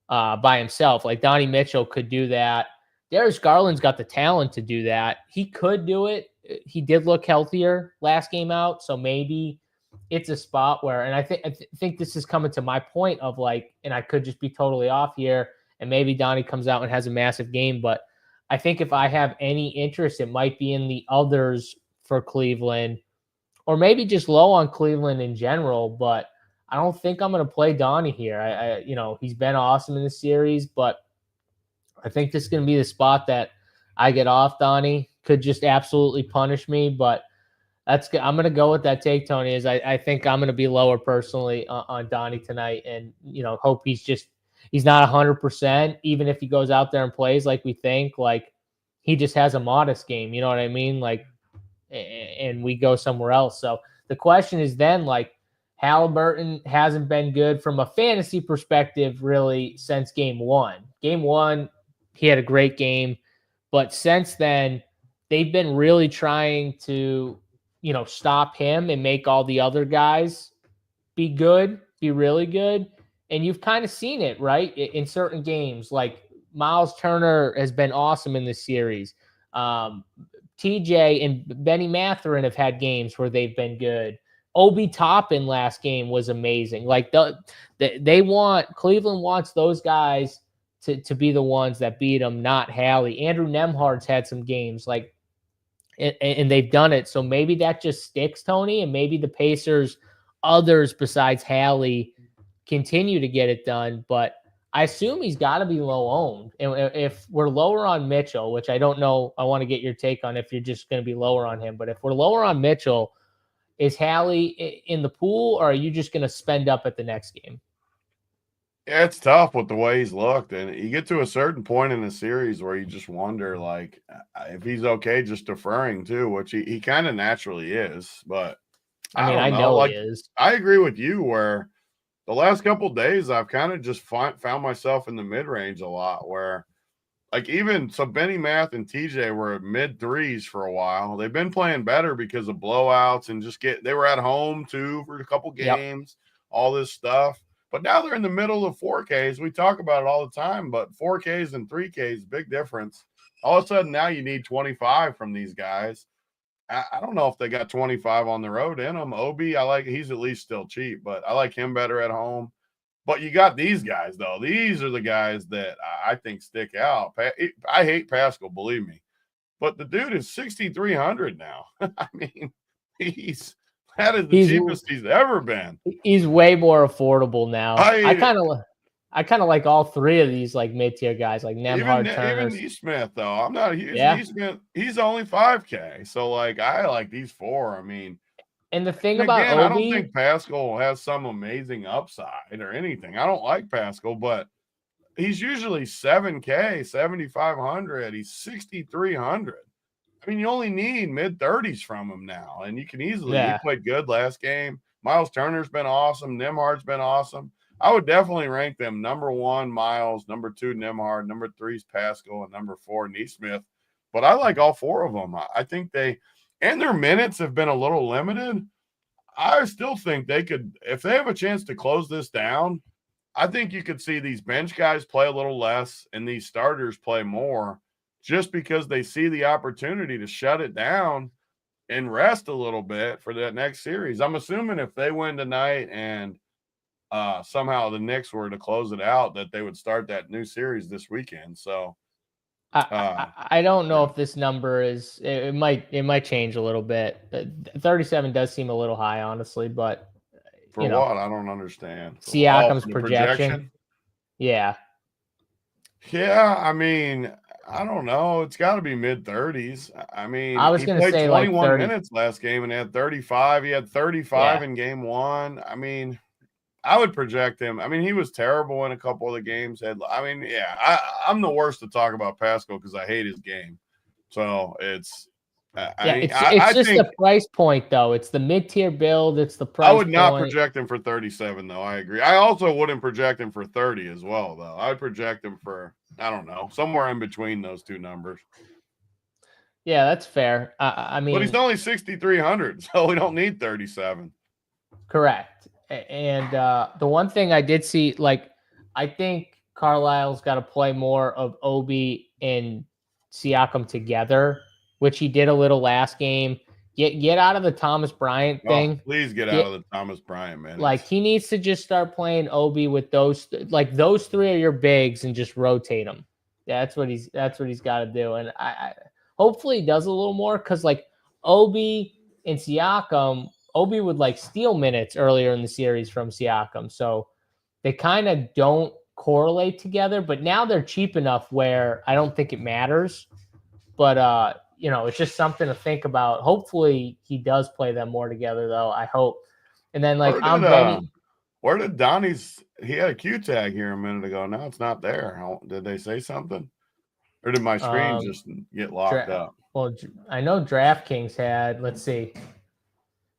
by himself. Like, Donnie Mitchell could do that. Darius Garland's got the talent to do that. He could do it. He did look healthier last game out, so maybe it's a spot where, and I think this is coming to my point of like, and I could just be totally off here, and maybe Donnie comes out and has a massive game, but I think if I have any interest, it might be in the others for Cleveland, or maybe just low on Cleveland in general. But I don't think I'm going to play Donnie here. I he's been awesome in the series, but I think this is going to be the spot that I get off Donnie. Could just absolutely punish me, but that's good. I'm going to go with that take, Tony. Is I think I'm going to be lower personally on Donnie tonight, and hope he's not 100%. Even if he goes out there and plays like we think, like he just has a modest game. You know what I mean? Like, and we go somewhere else. So the question is then, like, Halliburton hasn't been good from a fantasy perspective really since game one. Game one, he had a great game, but since then they've been really trying to stop him and make all the other guys be good, be really good. And you've kind of seen it, right? In certain games, like Miles Turner has been awesome in this series. TJ and Benny Mathurin have had games where they've been good. Obi Toppin last game was amazing. Like Cleveland wants those guys to be the ones that beat them, not Hallie. Andrew Nemhard's had some games like, and they've done it. So maybe that just sticks, Tony, and maybe the Pacers, others besides Hallie, continue to get it done. But I assume he's got to be low owned. And if we're lower on Mitchell, which I don't know, I want to get your take on if you're just going to be lower on him. But if we're lower on Mitchell, is Hallie in the pool, or are you just going to spend up at the next game?
Yeah, it's tough with the way he's looked. And you get to a certain point in the series where you just wonder, like, if he's okay just deferring too, which he kind of naturally is. But I know like,
he is.
I agree with you where the last couple of days I've kind of just found myself in the mid-range a lot where, like, Benny Math and TJ were mid threes for a while. They've been playing better because of blowouts and they were at home too for a couple games, all this stuff. But now they're in the middle of 4Ks. We talk about it all the time, but 4Ks and 3Ks, big difference. All of a sudden now you need 25 from these guys. I don't know if they got 25 on the road in them. Obi, he's at least still cheap, but I like him better at home. But you got these guys, though. These are the guys that I think stick out. I hate Pascal, believe me. But the dude is 6,300 now. I mean, that is the cheapest he's ever been.
He's way more affordable now. I kind of like all three of these like mid-tier guys, like Nemhard, Turner.
Even Nesmith, though. I'm not a huge Nesmith. He's only 5K. So, like, I like these 4. I mean,
and the thing about Obi,
I don't think Pascal has some amazing upside or anything. I don't like Pascal, but he's usually 7K, 7,500. He's 6,300. I mean, you only need mid-30s from him now, and you can easily. He played good last game. Miles Turner's been awesome. Nemhard's been awesome. I would definitely rank them number 1, Miles, number 2, Nemhard, number 3 is Pascal, and number 4, Nesmith. But I like all 4 of them. I think and their minutes have been a little limited. I still think they could, if they have a chance to close this down, I think you could see these bench guys play a little less and these starters play more just because they see the opportunity to shut it down. and rest a little bit for that next series. I'm assuming if they win tonight and somehow the Knicks were to close it out, that they would start that new series this weekend. So
I don't know if this number is, it might change a little bit. 37 does seem a little high, honestly, but
for what? I don't understand.
Siakam's
for the
projection. Yeah.
Yeah, I mean, I don't know. It's got to be mid-30s. I mean,
I was going to say
21
like
minutes last game and had 35. He had 35 in game one. I mean, I would project him. I mean, he was terrible in a couple of the games. I'm the worst to talk about Pascal because I hate his game. So it's
it's just the price point, though. It's the mid-tier build. It's the price.
I would not project him for 37, though. I agree. I also wouldn't project him for 30 as well, though. I would project him for, I don't know, somewhere in between those two numbers.
Yeah, that's fair. I mean,
but he's only 6,300, so we don't need 37.
Correct. And the one thing I did see, like, I think Carlisle's got to play more of Obi and Siakam together, which he did a little last game. Get out of the Thomas Bryant thing.
Please get out of the Thomas Bryant, man.
Like, he needs to just start playing Obi with those, like, those three are your bigs and just rotate them. That's what he's got to do. And I hopefully he does a little more, because like Obi and Siakam, Obi would like steal minutes earlier in the series from Siakam. So they kind of don't correlate together, but now they're cheap enough where I don't think it matters. But it's just something to think about. Hopefully he does play them more together, though. I hope. And then like
where did Donnie's? He had a Q tag here a minute ago. Now it's not there. Did they say something, or did my screen just get locked up?
Well, I know DraftKings had. Let's see.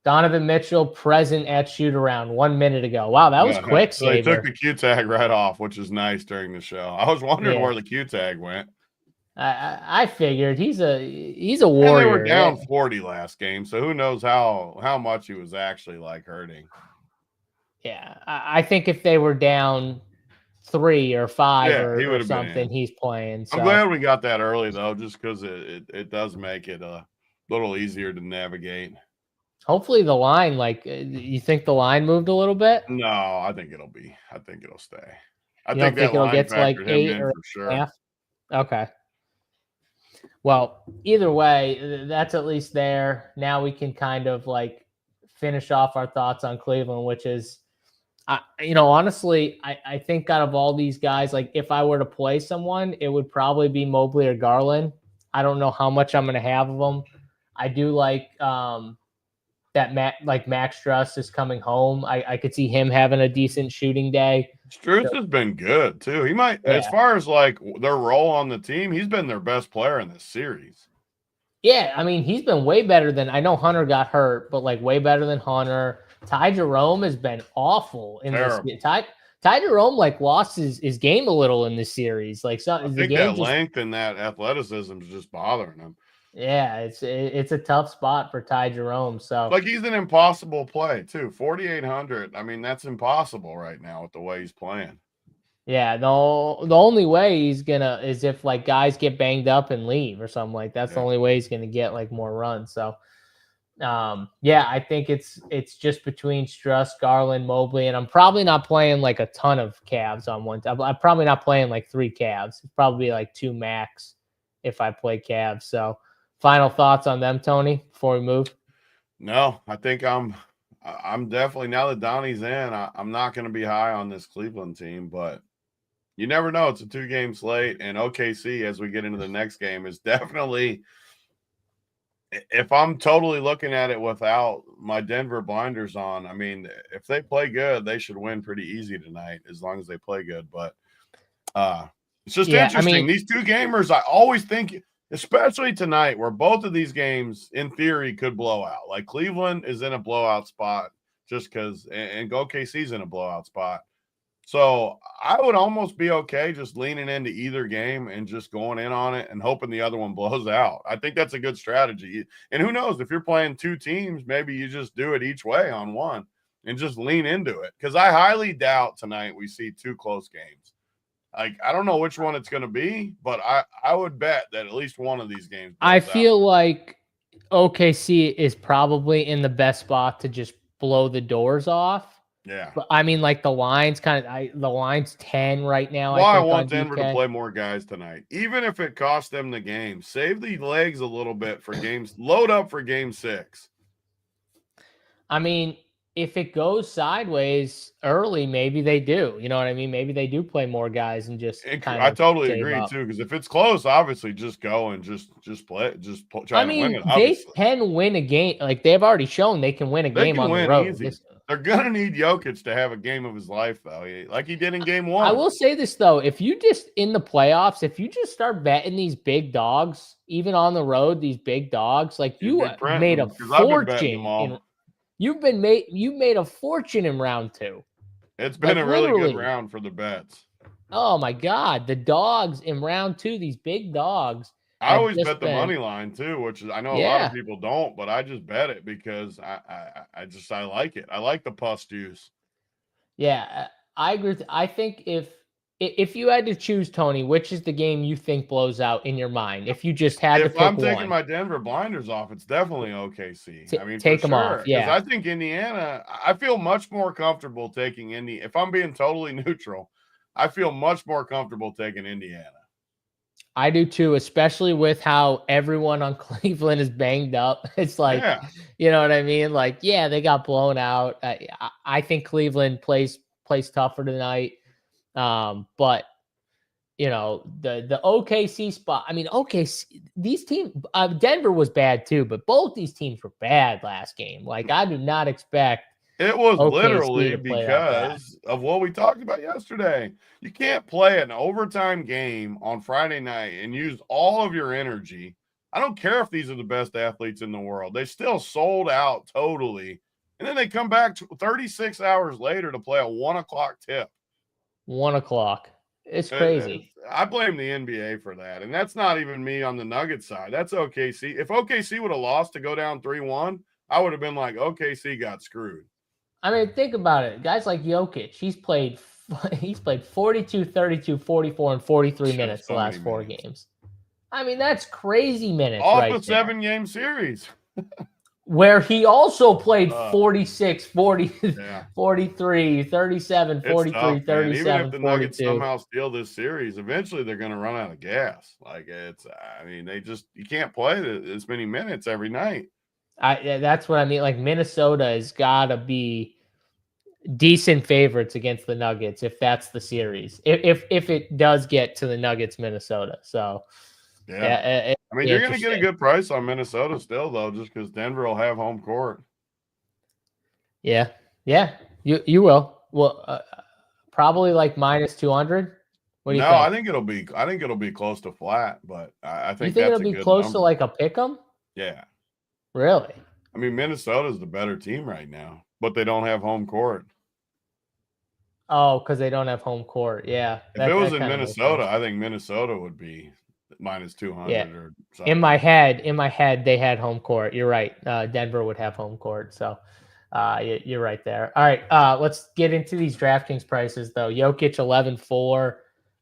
Donovan Mitchell present at shoot around 1 minute ago. Wow, that was quick.
So they took the Q tag right off, which is nice during the show. I was wondering where the Q tag went.
I figured he's a warrior.
And they were down 40 last game, so who knows how much he was actually like hurting.
Yeah, I think if they were down 3 or 5 or something, he's playing. So.
I'm glad we got that early though, just because it does make it a little easier to navigate.
Hopefully the line, like, you think the line moved a little bit?
No, I think it'll stay. I
think it'll get to like 8 or
for sure.
Half? Okay. Well, either way, that's at least there. Now we can kind of like finish off our thoughts on Cleveland, which is, honestly, I think out of all these guys, like if I were to play someone, it would probably be Mobley or Garland. I don't know how much I'm going to have of them. I do like that Max Struss is coming home. I could see him having a decent shooting day.
Struss has been good too. He might, as far as like their role on the team, he's been their best player in this series.
Yeah, I mean, he's been way better than, I know Hunter got hurt, but like way better than Hunter. Ty Jerome has been awful in this. Ty Jerome like lost his game a little in this series. Like, so
I think that length and that athleticism is just bothering him.
Yeah, it's a tough spot for Ty Jerome. So
like he's an impossible play too. 4,800. I mean, that's impossible right now with the way he's playing.
Yeah, the only way he's gonna is if like guys get banged up and leave or something like that. That's the only way he's gonna get like more runs. So I think it's just between Struss, Garland, Mobley, and I'm probably not playing like a ton of Cavs on one. I'm probably not playing like 3 Cavs. It's probably like 2 max if I play Cavs. So final thoughts on them, Tony, before we move?
No, I think I'm definitely, now that Donnie's in, I'm not going to be high on this Cleveland team, but you never know. It's a 2-game slate, and OKC, as we get into the next game, is definitely, if I'm totally looking at it without my Denver blinders on, I mean, if they play good, they should win pretty easy tonight as long as they play good. But it's just interesting. I mean, these 2 gamers, I always think, especially tonight, where both of these games, in theory, could blow out. Like Cleveland is in a blowout spot just because, and OKC's in a blowout spot. So I would almost be okay just leaning into either game and just going in on it and hoping the other one blows out. I think that's a good strategy. And who knows, if you're playing 2 teams, maybe you just do it each way on one and just lean into it. Because I highly doubt tonight we see 2 close games. Like, I don't know which one it's going to be, but I would bet that at least one of these games.
I feel like OKC is probably in the best spot to just blow the doors off.
Yeah.
But I mean, like the line's the line's 10 right now.
Well, I want
on
Denver
DK.
to play more guys tonight, even if it costs them the game. Save the legs a little bit for games. Load up for game 6.
I mean, if it goes sideways early, maybe they do. You know what I mean? Maybe they do play more guys and just
I totally agree too, because if it's close, obviously just go and just play, try to win it. Obviously.
They can win a game. Like they've already shown they can win a game on the road.
Easy. They're gonna need Jokic to have a game of his life, though, like he did in game 1.
I will say this though: if you just in the playoffs, if you just start betting these big dogs, even on the road, these big dogs, like you made a fortune. You made a fortune in round 2.
It's been a really good round for the bets.
Oh my God, the dogs in round 2, these big dogs.
I always bet the money line too, which is I know a lot of people don't, but I just bet it because I like it. I like the pus juice.
Yeah, I agree. I think if you had to choose, Tony, which is the game you think blows out in your mind? If you just had to pick one.
If I'm taking my Denver blinders off, it's definitely OKC. I mean,
take them off. Yeah,
because I think Indiana. I feel much more comfortable taking Indy. If I'm being totally neutral, I feel much more comfortable taking Indiana.
I do too, especially with how everyone on Cleveland is banged up. It's like, you know what I mean? Like, yeah, they got blown out. I think Cleveland plays tougher tonight. But you know, the OKC spot, I mean, OKC, these teams, Denver was bad too, but both these teams were bad last game. Like, I do not expect
it was OKC literally because of what we talked about yesterday. You can't play an overtime game on Friday night and use all of your energy. I don't care if these are the best athletes in the world. They still sold out totally. And then they come back 36 hours later to play a 1 o'clock tip.
1 o'clock. It's crazy.
I blame the NBA for that. And that's not even me on the Nuggets side. That's OKC. If OKC would have lost to go down 3-1, I would have been like, OKC got screwed.
I mean, think about it. Guys like Jokic, he's played 42, 32, 44, and 43 minutes the last 4 games. I mean, that's crazy minutes.
Off a 7-game series.
Where he also played 46, 40, 43, 37, 43,
tough,
37,
even if the
42.
Nuggets somehow steal this series, eventually they're going to run out of gas. Like, you can't play as many minutes every night.
That's what I mean. Like, Minnesota has got to be decent favorites against the Nuggets if that's the series. If it does get to the Nuggets, Minnesota. So,
I mean, you're going to get a good price on Minnesota still, though, just because Denver will have home court.
Yeah, you will. Well, probably like minus 200. What do you think?
I think it'll be close to flat, but I think
it'll be close to like a pick 'em.
Yeah.
Really?
I mean, Minnesota's the better team right now, but they don't have home court.
Oh, because they don't have home court. Yeah.
If it was in Minnesota, I think Minnesota would be minus 200 or something.
In my head, they had home court. You're right. Denver would have home court. So you're right there. All right. Let's get into these DraftKings prices, though. Jokic 11-4,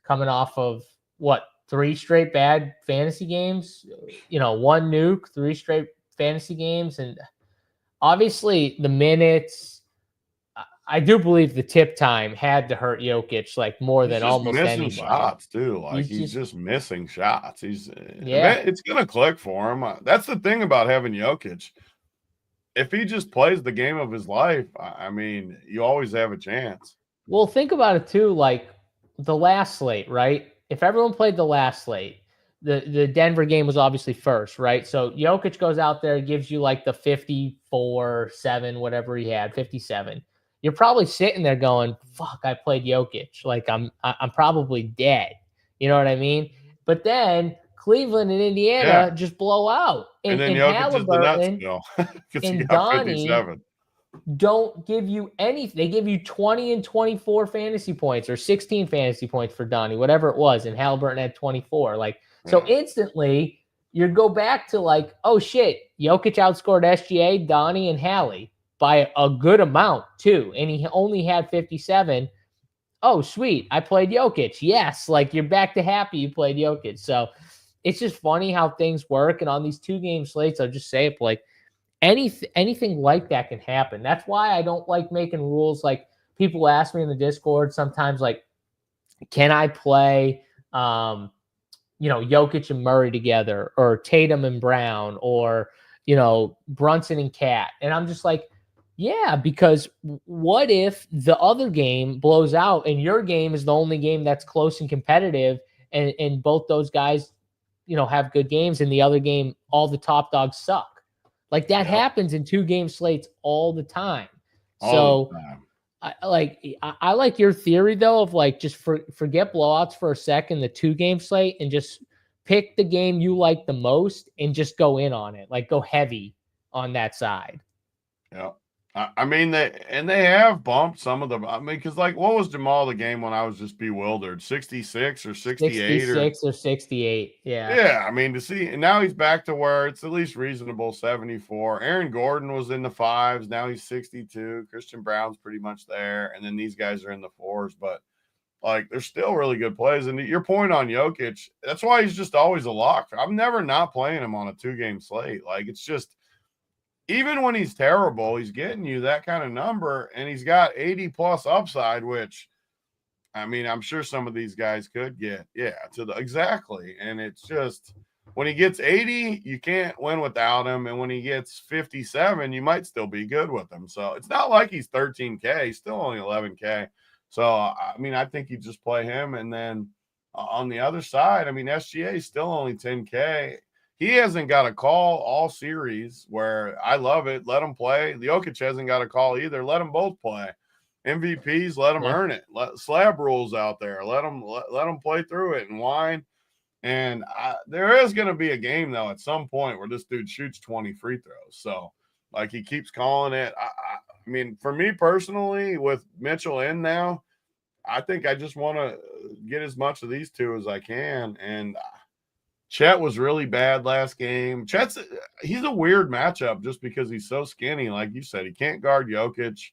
coming off of what? 3 straight bad fantasy games? 1 nuke, 3 straight fantasy games. And obviously the minutes, I do believe the tip time had to hurt Jokic like more than almost anybody.
Shots too, like he's just missing shots. It's gonna click for him. That's the thing about having Jokic. If he just plays the game of his life, I mean, you always have a chance.
Well, think about it too. Like the last slate, right? If everyone played the last slate, the Denver game was obviously first, right? So Jokic goes out there, gives you like the 54-7, whatever he had, 57. You're probably sitting there going, fuck, I played Jokic. Like I'm probably dead. You know what I mean? But then Cleveland and Indiana just blow out.
And then Jokic
Halliburton
and Donnie
don't give you anything. They give you 20 and 24 fantasy points or 16 fantasy points for Donnie, whatever it was. And Halliburton had 24. So instantly you go back to like, oh shit, Jokic outscored SGA, Donnie, and Hallie by a good amount too. And he only had 57. Oh, sweet. I played Jokic. Yes. Like you're back to happy you played Jokic. So it's just funny how things work. And on these 2-game slates, I'll just say it, like anything like that can happen. That's why I don't like making rules. Like people ask me in the Discord sometimes, like, can I play, Jokic and Murray together, or Tatum and Brown, or, Brunson and Cat? And I'm just like, yeah, because what if the other game blows out and your game is the only game that's close and competitive, and both those guys, have good games, and the other game, all the top dogs suck. Like that happens in 2-game slates all the time. So I like your theory though of like just forget blowouts for a second, the 2-game slate, and just pick the game you like the most and just go in on it. Like go heavy on that side.
Yeah. I mean, they have bumped some of them. I mean, because like, what was Jamal the game when I was just bewildered? 66 or 68
66 or 68. Yeah.
Yeah. I mean, to see, and now he's back to where it's at least reasonable, 74. Aaron Gordon was in the 5s. Now he's 62. Christian Brown's pretty much there. And then these guys are in the 4s. But like, they're still really good plays. And your point on Jokic, that's why he's just always a lock. I'm never not playing him on a 2-game slate. Like, it's just, even when he's terrible, he's getting you that kind of number, and he's got 80 plus upside, which, I mean, I'm sure some of these guys could get, exactly. And it's just, when he gets 80, you can't win without him. And when he gets 57, you might still be good with him. So it's not like he's 13K, he's still only 11K. So, I mean, I think you just play him. And then on the other side, I mean, SGA is still only 10K. He hasn't got a call all series, where I love it. Let him play. The Jokic hasn't got a call either. Let them both play. MVPs, let them earn it. Let slab rules out there. Let them play through it and whine. And there is going to be a game, though, at some point where this dude shoots 20 free throws. So, like, he keeps calling it. I mean, for me personally, with Mitchell in now, I think I just want to get as much of these two as I can. And Chet was really bad last game. He's a weird matchup just because he's so skinny. Like you said, he can't guard Jokic.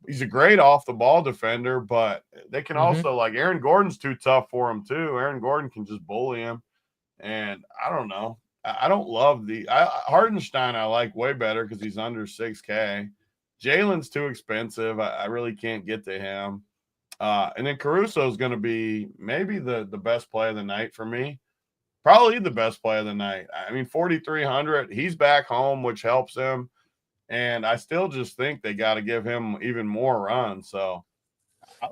He's a great off-the-ball defender, but they can also, like, Aaron Gordon's too tough for him too. Aaron Gordon can just bully him. And I don't know. I don't love Hardenstein I like way better because he's under 6K. Jalen's too expensive. I really can't get to him. And then Caruso is going to be maybe the best play of the night for me. Probably the best play of the night. I mean, 4,300. He's back home, which helps him. And I still just think they got to give him even more run. So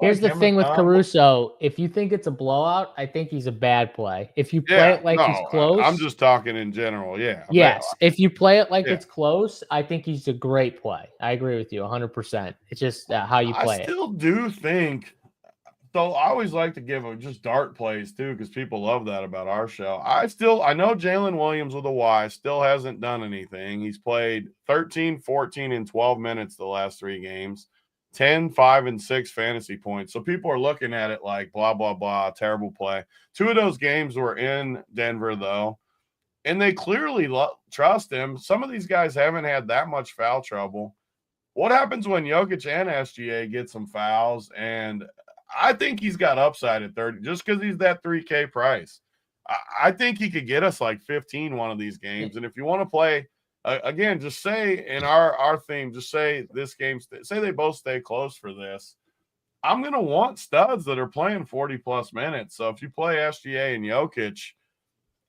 here's the thing with Caruso. If you think it's a blowout, I think he's a bad play. If you play it like he's close.
I'm just talking in general. Yeah.
Yes. If you play it like it's close, I think he's a great play. I agree with you 100%. It's just how you play it.
I still do think. So I always like to give them just dart plays too, because people love that about our show. I know Jalen Williams with a Y still hasn't done anything. He's played 13, 14, and 12 minutes the last 3 games, 10, 5, and 6 fantasy points. So people are looking at it like blah, blah, blah, terrible play. 2 of those games were in Denver, though, and they clearly trust him. Some of these guys haven't had that much foul trouble. What happens when Jokic and SGA get some fouls? And I think he's got upside at 30 just because he's that 3K price. I think he could get us like 15 one of these games. And if you want to play, again, just say in our theme, just say this game, say they both stay close for this. I'm going to want studs that are playing 40-plus minutes. So if you play SGA and Jokic,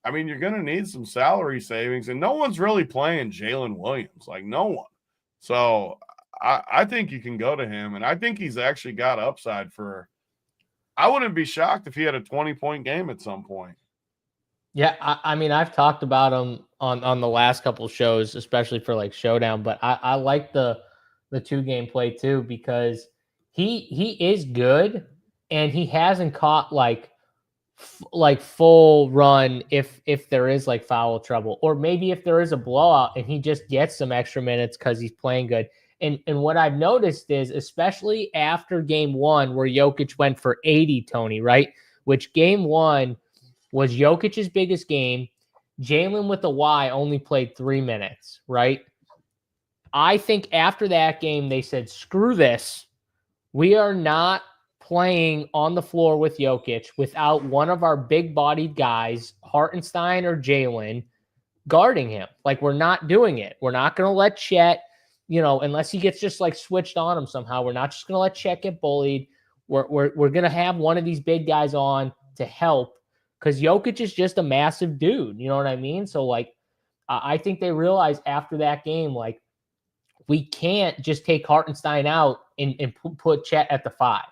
I mean, you're going to need some salary savings. And no one's really playing Jalen Williams, like no one. So I think you can go to him. And I think he's actually got upside for – I wouldn't be shocked if he had a 20-point game at some point.
Yeah, I mean, I've talked about him on the last couple shows, especially for like Showdown, but I like the 2-game play too, because he is good, and he hasn't caught like full run if there is like foul trouble, or maybe if there is a blowout and he just gets some extra minutes because he's playing good. And what I've noticed is, especially after game 1 where Jokic went for 80, Tony, right? Which game 1 was Jokic's biggest game. Jalen with a Y only played 3 minutes, right? I think after that game, they said, screw this. We are not playing on the floor with Jokic without one of our big-bodied guys, Hartenstein or Jalen, guarding him. Like, we're not doing it. We're not going to let Chet, unless he gets just like switched on him somehow, we're not just going to let Chet get bullied. We're going to have one of these big guys on to help, because Jokic is just a massive dude. You know what I mean? So, like, I think they realized after that game, like, we can't just take Hartenstein out and put Chet at the 5.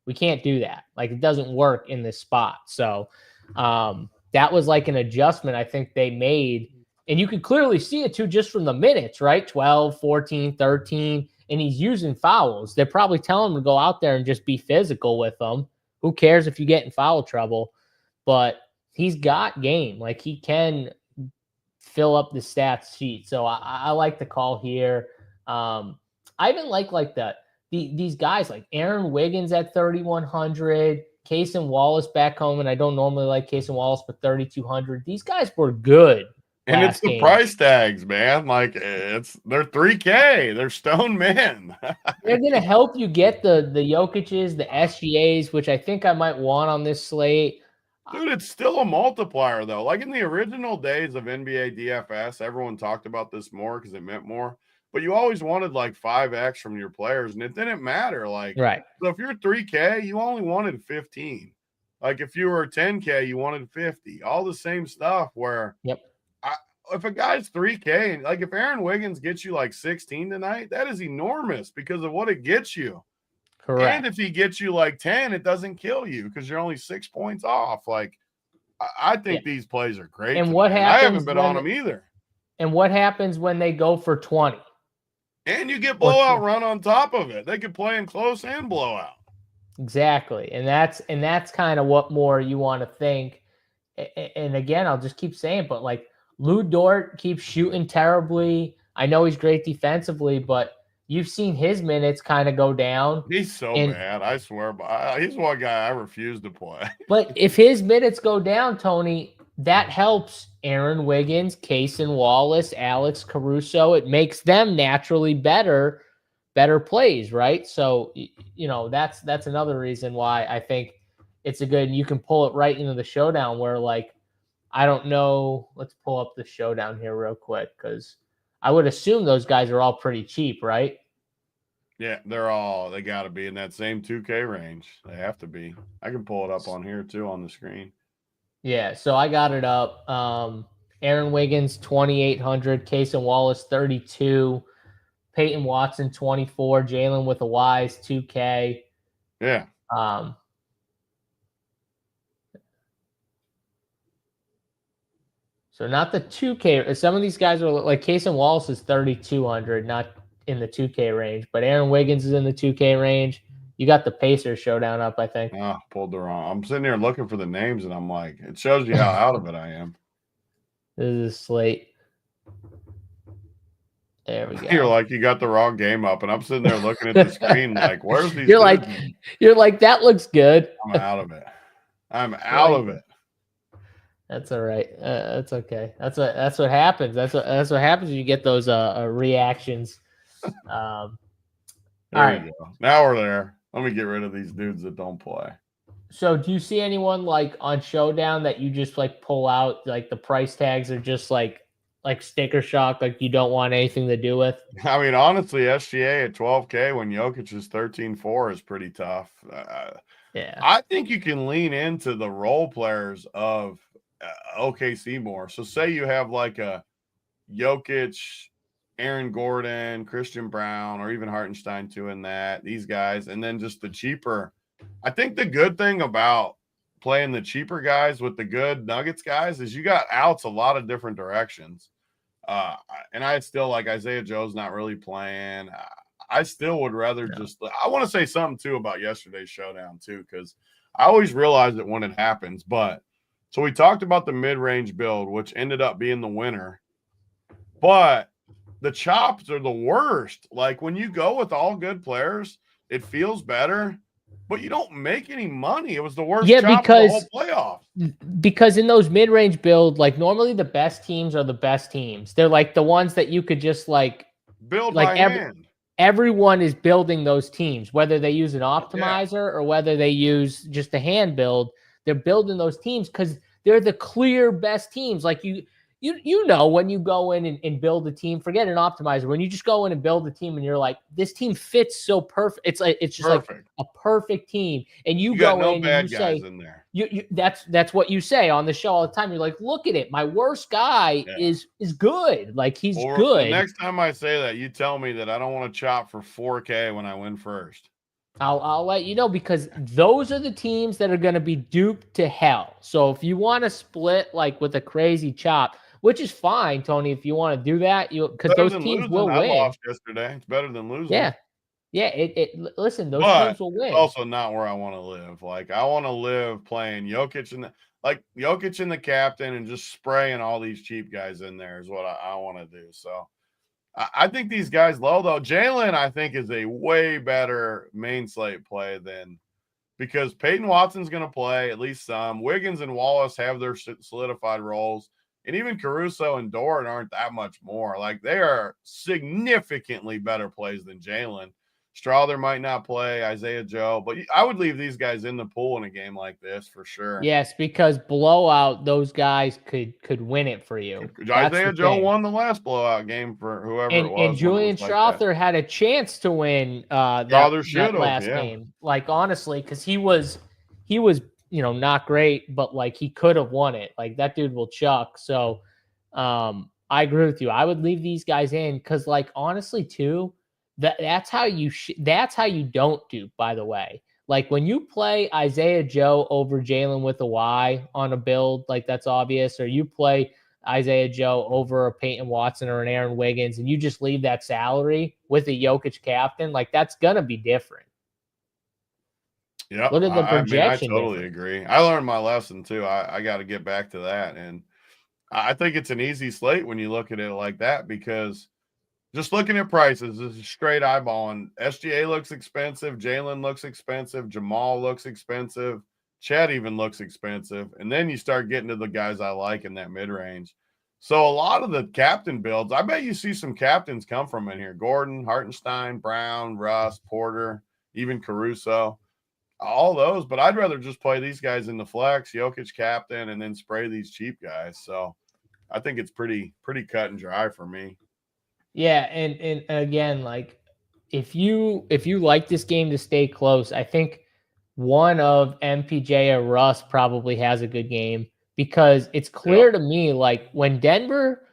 We can't do that. Like, it doesn't work in this spot. So that was like an adjustment I think they made. And you can clearly see it too, just from the minutes, right? 12, 14, 13, and he's using fouls. They're probably telling him to go out there and just be physical with them. Who cares if you get in foul trouble? But he's got game. Like, he can fill up the stats sheet. So I like the call here. I even like these guys like Aaron Wiggins at 3,100, Case and Wallace back home. And I don't normally like Case and Wallace, but 3,200. These guys were good.
And it's the price tags, man. Like, they're $3K. They're stone men.
They're going to help you get the Jokic's, the SGAs, which I think I might want on this slate.
Dude, it's still a multiplier, though. Like, in the original days of NBA DFS, everyone talked about this more because it meant more. But you always wanted, like, 5X from your players, and it didn't matter. Like,
right.
So if you're 3K, you only wanted 15. Like, if you were 10K, you wanted 50. All the same stuff where –
Yep.
If a guy's 3K, and like if Aaron Wiggins gets you like 16 tonight, that is enormous because of what it gets you.
Correct.
And if he gets you like 10, it doesn't kill you because you're only 6 points off. Like, I think these plays are great.
And what happens?
I haven't been on them either.
And what happens when they go for 20?
And you get blowout run on top of it. They could play in close and blowout.
Exactly. And that's kind of what more you want to think. And again, I'll just keep saying, but like, Lou Dort keeps shooting terribly. I know he's great defensively, but you've seen his minutes kind of go down.
He's so bad. I swear. He's one guy I refuse to play.
But if his minutes go down, Tony, that helps Aaron Wiggins, Case Wallace, Alex Caruso. It makes them naturally better plays, right? So, that's another reason why I think it's a good – you can pull it right into the showdown where, like, I don't know. Let's pull up the showdown here real quick because I would assume those guys are all pretty cheap, right?
Yeah, they got to be in that same 2K range. They have to be. I can pull it up on here too on the screen.
Yeah, so I got it up. Aaron Wiggins, 2,800. Case and Wallace, 32. Peyton Watson, 24. Jalen with a Wise, 2K.
Yeah.
So not the 2K. Some of these guys are like Case and Wallace is 3,200, not in the 2K range. But Aaron Wiggins is in the 2K range. You got the Pacers showdown up, I think.
Oh, pulled the wrong. I'm sitting here looking for the names, and I'm like, it shows you how out of it I am.
This is slate. There we go.
You're like, you got the wrong game up, and I'm sitting there looking at the screen like, where's these?
You're like, that looks good.
I'm out of it. I'm out of it.
That's all right. That's okay. That's what happens. That's what happens when you get those reactions. All right.
Go. Now we're there. Let me get rid of these dudes that don't play.
So do you see anyone like on Showdown that you just like pull out, like the price tags are just like sticker shock, like you don't want anything to do with?
I mean, honestly, SGA at 12K when Jokic is 13-4 is pretty tough.
Yeah.
I think you can lean into the role players of OKC more. So say you have like a Jokic, Aaron Gordon, Christian Brown, or even Hartenstein too in that, these guys, and then just the cheaper. I think the good thing about playing the cheaper guys with the good Nuggets guys is you got outs a lot of different directions. And I still like Isaiah Joe's not really playing. I still would rather I want to say something too about yesterday's showdown too, because I always realize it when it happens. But so we talked about the mid-range build, which ended up being the winner. But the chops are the worst. Like when you go with all good players, it feels better, but you don't make any money. It was the worst chop of the whole playoff.
Because in those mid-range build, like normally the best teams are the best teams. They're like the ones that you could just like
build by hand.
everyone is building those teams, whether they use an optimizer or whether they use just a hand build. They're building those teams because they're the clear best teams. Like you know, when you go in and build a team, forget an optimizer. When you just go in and build a team and you're like, this team fits so perfect. It's just perfect. Like a perfect team. And you go
got no
in
bad
and you
guys
say,
in there.
That's what you say on the show all the time. You're like, look at it. My worst guy is good. Like he's good.
The next time I say that, you tell me that I don't want to chop for 4K when I win first.
I'll let you know, because those are the teams that are going to be duped to hell. So if you want to split like with a crazy chop, which is fine, Tony, if you want to do that, because those teams will win. I
lost yesterday. It's better than losing.
Yeah. Listen, those teams will win.
It's also not where I want to live. Like I want to live playing Jokic in the captain and just spraying all these cheap guys in there is what I want to do. So I think these guys low though. Jalen, I think, is a way better main slate play because Peyton Watson's going to play at least some. Wiggins and Wallace have their solidified roles. And even Caruso and Dort aren't that much more. Like they are significantly better plays than Jalen. Strawther might not play, Isaiah Joe, but I would leave these guys in the pool in a game like this for sure.
Yes, because blowout, those guys could win it for you.
Isaiah Joe won the last blowout game for whoever it was.
And Julian Strawther had a chance to win that last game. Like honestly, because he was not great, but like he could have won it. Like that dude will chuck. So I agree with you. I would leave these guys in because like honestly too. That's how you don't dupe, by the way. Like when you play Isaiah Joe over Jalen with a Y on a build, like that's obvious, or you play Isaiah Joe over a Peyton Watson or an Aaron Wiggins, and you just leave that salary with a Jokic captain, like that's gonna be different.
Yeah,
look at the projection.
I totally agree. I learned my lesson too. I got to get back to that, and I think it's an easy slate when you look at it like that because. Just looking at prices, this is straight eyeballing. SGA looks expensive. Jalen looks expensive. Jamal looks expensive. Chet even looks expensive. And then you start getting to the guys I like in that mid-range. So a lot of the captain builds, I bet you see some captains come from in here. Gordon, Hartenstein, Brown, Russ, Porter, even Caruso. All those. But I'd rather just play these guys in the flex, Jokic captain, and then spray these cheap guys. So I think it's pretty cut and dry for me.
Yeah, and again, like if you like this game to stay close, I think one of MPJ or Russ probably has a good game because it's clear to me like when Denver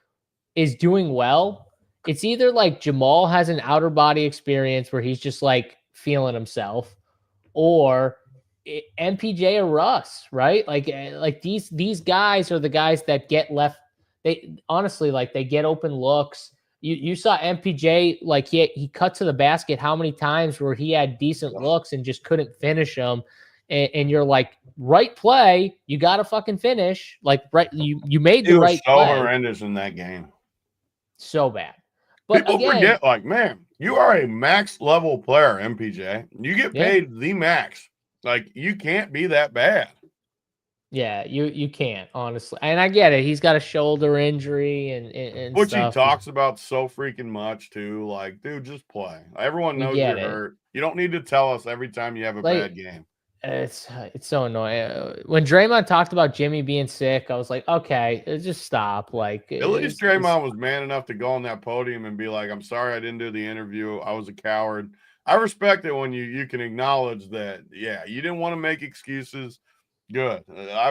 is doing well, it's either like Jamal has an outer body experience where he's just like feeling himself, or MPJ or Russ, right? Like these guys are the guys that get left. They honestly like they get open looks. You saw MPJ, like he cut to the basket how many times where he had decent looks and just couldn't finish them. And you're like, right play, you got to fucking finish. Like, right, you made the right play.
It was so horrendous in that game.
So bad. But
people forget, like, man, you are a max level player, MPJ. You get paid the max. Like, you can't be that bad.
Yeah, you can't, honestly. And I get it. He's got a shoulder injury and
which
stuff.
He talks about so freaking much, too. Like, dude, just play. Everyone knows you're hurt. You don't need to tell us every time you have a bad game.
It's so annoying. When Draymond talked about Jimmy being sick, I was like, okay, just stop. Like,
at least Draymond was man enough to go on that podium and be like, I'm sorry I didn't do the interview. I was a coward. I respect it when you can acknowledge that, yeah, you didn't want to make excuses. Good.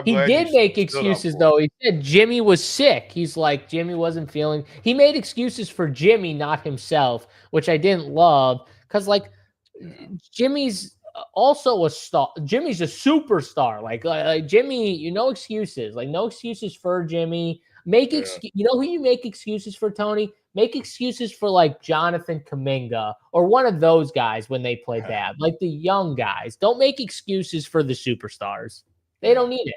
He did make excuses, though. He said Jimmy was sick. He's like, Jimmy wasn't feeling. He made excuses for Jimmy, not himself, which I didn't love because, like, Jimmy's also a star. Jimmy's a superstar. Like Jimmy, no excuses. Like, no excuses for Jimmy. You know who you make excuses for, Tony? Make excuses for, like, Jonathan Kuminga or one of those guys when they play bad. Like, the young guys. Don't make excuses for the superstars. They don't need it.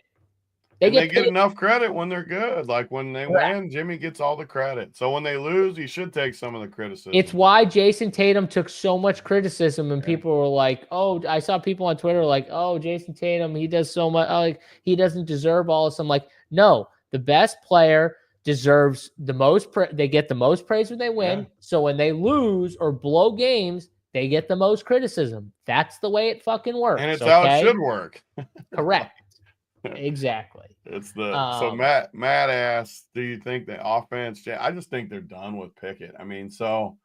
They get enough credit when they're good. Like when they win, Jimmy gets all the credit. So when they lose, he should take some of the criticism.
It's why Jason Tatum took so much criticism, and people were like, "Oh, I saw people on Twitter like, oh, Jason Tatum, he does so much. Like he doesn't deserve all this." I'm like, no, the best player deserves the most. They get the most praise when they win. Yeah. So when they lose or blow games, they get the most criticism. That's the way it fucking works.
And it's how it should work.
Correct. Exactly.
It's so Matt asked, do you think the offense? I just think they're done with Pickett. I mean, so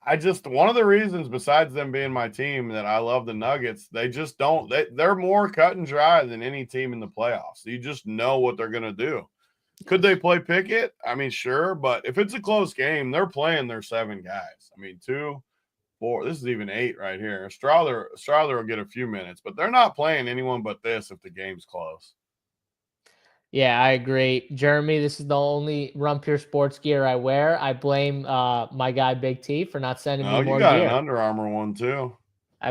I just, one of the reasons besides them being my team that I love the Nuggets, they just don't. They're more cut and dry than any team in the playoffs. You just know what they're going to do. Could they play Pickett? I mean, sure, but if it's a close game, they're playing their 7 guys. I mean, 2, 4. This is even 8 right here. Strother will get a few minutes, but they're not playing anyone but this if the game's close.
Yeah, I agree. Jeremy, this is the only Run Pure Sports gear I wear. I blame my guy Big T for not sending me more gear.
You got an Under Armour one too.
I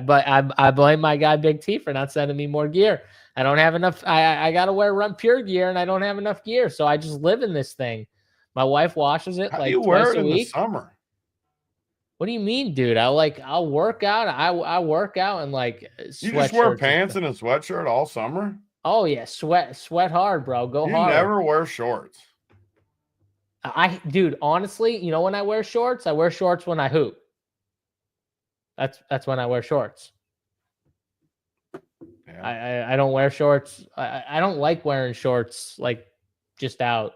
blame my guy Big T for not sending me more gear. I don't have enough. I got to wear Run Pure gear, and I don't have enough gear, so I just live in this thing. My wife washes it like twice a week.
The summer?
What do you mean, dude? I'll work out. I work out and like sweatshirts.
You just wear pants and a sweatshirt all summer?
Oh yeah, sweat hard, bro. Go hard.
You never wear shorts.
Dude, honestly, you know when I wear shorts? I wear shorts when I hoop. That's when I wear shorts. Yeah. I don't wear shorts. I don't like wearing shorts like just out.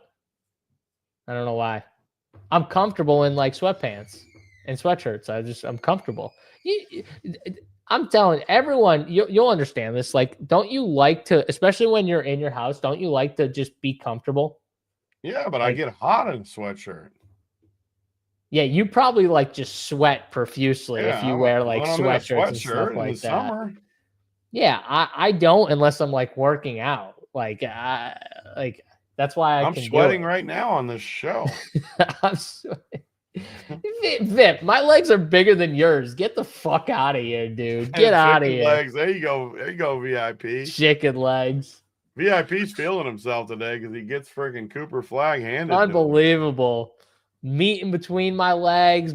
I don't know why. I'm comfortable in like sweatpants and sweatshirts. I'm comfortable. I'm telling everyone, you'll understand this. Like, don't you like to, especially when you're in your house, don't you like to just be comfortable?
Yeah, but I get hot in a sweatshirt.
Yeah, you probably like just sweat profusely if you wear like sweatshirts and stuff like that. Summer. Yeah, I don't unless I'm like working out. Like that's why I'm
sweating right now on this show.
I'm sweating. Vip, my legs are bigger than yours. Get the fuck out of here, dude. Get out of here.
Legs. There you go, VIP.
Chicken legs.
VIP's feeling himself today because he gets freaking Cooper Flagg handed.
Unbelievable. Meat in between my legs,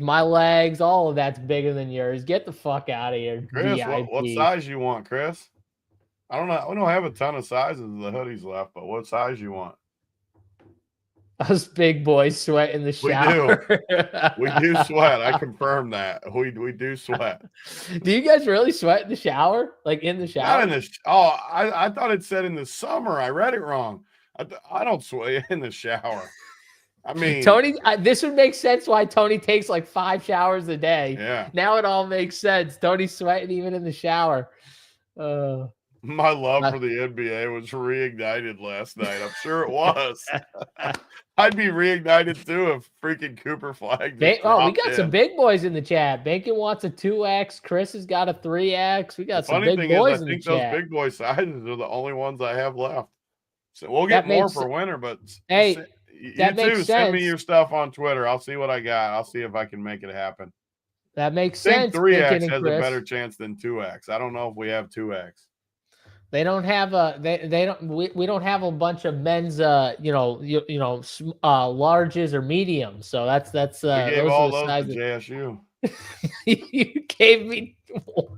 all of that's bigger than yours. Get the fuck out of here,
Chris. What size you want, Chris? I don't know. We don't have a ton of sizes of the hoodies left, but what size you want?
Us big boys sweat in the shower.
We do sweat. I confirm that. We do sweat.
Do you guys really sweat in the shower? Like in the shower?
Not in the I thought it said in the summer. I read it wrong. I don't sweat in the shower. I mean,
Tony, this would make sense why Tony takes like 5 showers a day.
Yeah.
Now it all makes sense. Tony's sweating even in the shower.
My love for the NBA was reignited last night. I'm sure it was. I'd be reignited too if freaking Cooper Flagg.
We got some big boys in the chat. Bacon wants a 2X. Chris has got a 3X. We got some big boys in the chat. I think
those big boy sizes are the only ones I have left. So we'll get more for winter, but
hey, that makes sense.
Send me your stuff on Twitter. I'll see what I got. I'll see if I can make it happen.
That makes sense.
3X has a better chance than 2X. I don't know if we have 2X.
They don't have we don't have a bunch of men's larges or mediums. So that's
we gave all those to JSU.
You gave me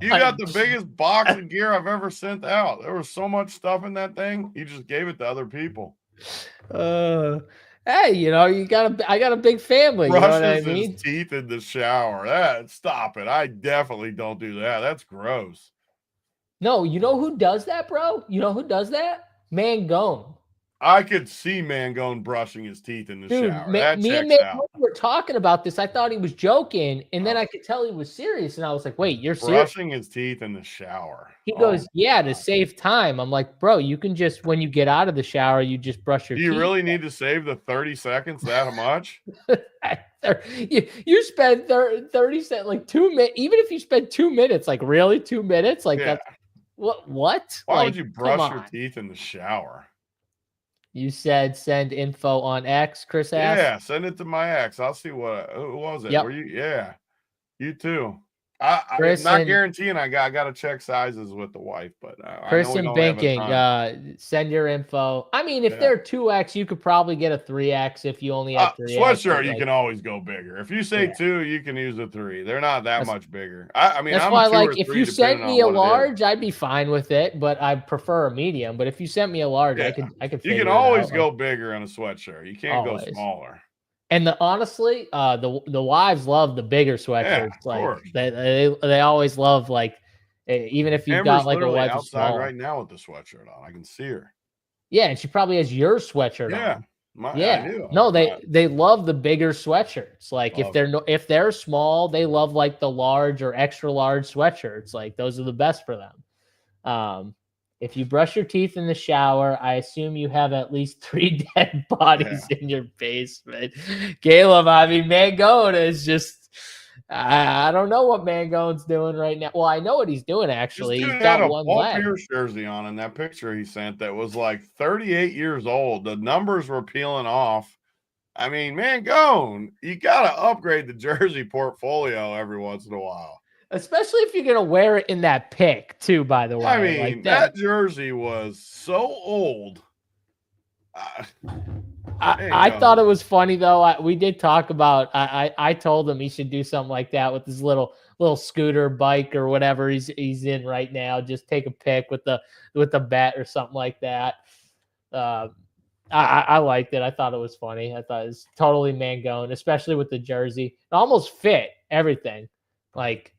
You got the biggest box of gear I've ever sent out. There was so much stuff in that thing. You just gave it to other people.
Hey, I got a big family.
Brushes,
you know what I mean?
His teeth in the shower. Stop it. I definitely don't do that. That's gross.
No, you know who does that, bro? You know who does that? Mangone.
I could see Mangone brushing his teeth in the shower. Me and
Mangone were talking about this. I thought he was joking, and then I could tell he was serious. And I was like, wait, you're serious?
Brushing his teeth in the shower.
He goes, to save time. I'm like, bro, you can just, when you get out of the shower, you just brush your teeth.
Do you really need to save the 30 seconds that much?
You spend 30 seconds, like 2 minutes. Even if you spend 2 minutes, like really 2 minutes, like that's what?
Why would you brush your teeth in the shower?
You said send info on X, Chris asked.
Yeah, send it to my X. I'll see who was it?
Yep.
You too. I'm not guaranteeing. I got to check sizes with the wife, but
Chris and Binking, send your info. I mean, if they're 2X, you could probably get a 3X if you only have 3X.
Sweatshirt, you can always go bigger. If you say 2, you can use a 3. They're not that much bigger. I mean,
that's
I'm
why,
a 2
like,
or 3
if you sent me a
on what
large, I'd be fine with it, but I prefer a medium. But if you sent me a large, I could figure
You can
it
always
out.
go bigger in a sweatshirt. You can't go smaller.
And honestly, the wives love the bigger sweatshirts. They always love, like, even if you've got like a wife
outside right now with the sweatshirt on. I can see her.
Yeah, and she probably has your sweatshirt on.
I do.
No, they love the bigger sweatshirts. Like, if they're small, they love like the large or extra large sweatshirts. Like, those are the best for them. If you brush your teeth in the shower, I assume you have at least 3 dead bodies in your basement. Caleb, I mean, Mangone is just, I don't know what Mangone's doing right now. Well, I know what he's doing, actually.
He's
got
a
one
Paul
leg.
Pierce jersey on in that picture he sent that was like 38 years old. The numbers were peeling off. I mean, Mangone, you got to upgrade the jersey portfolio every once in a while.
Especially if you're going to wear it in that pic, too, by the way.
I mean, like that jersey was so old.
I thought it was funny, though. We did talk about, I told him he should do something like that with his little scooter bike or whatever he's in right now. Just take a pic with the bat or something like that. I liked it. I thought it was funny. I thought it was totally Mangone, especially with the jersey. It almost fit everything. Like,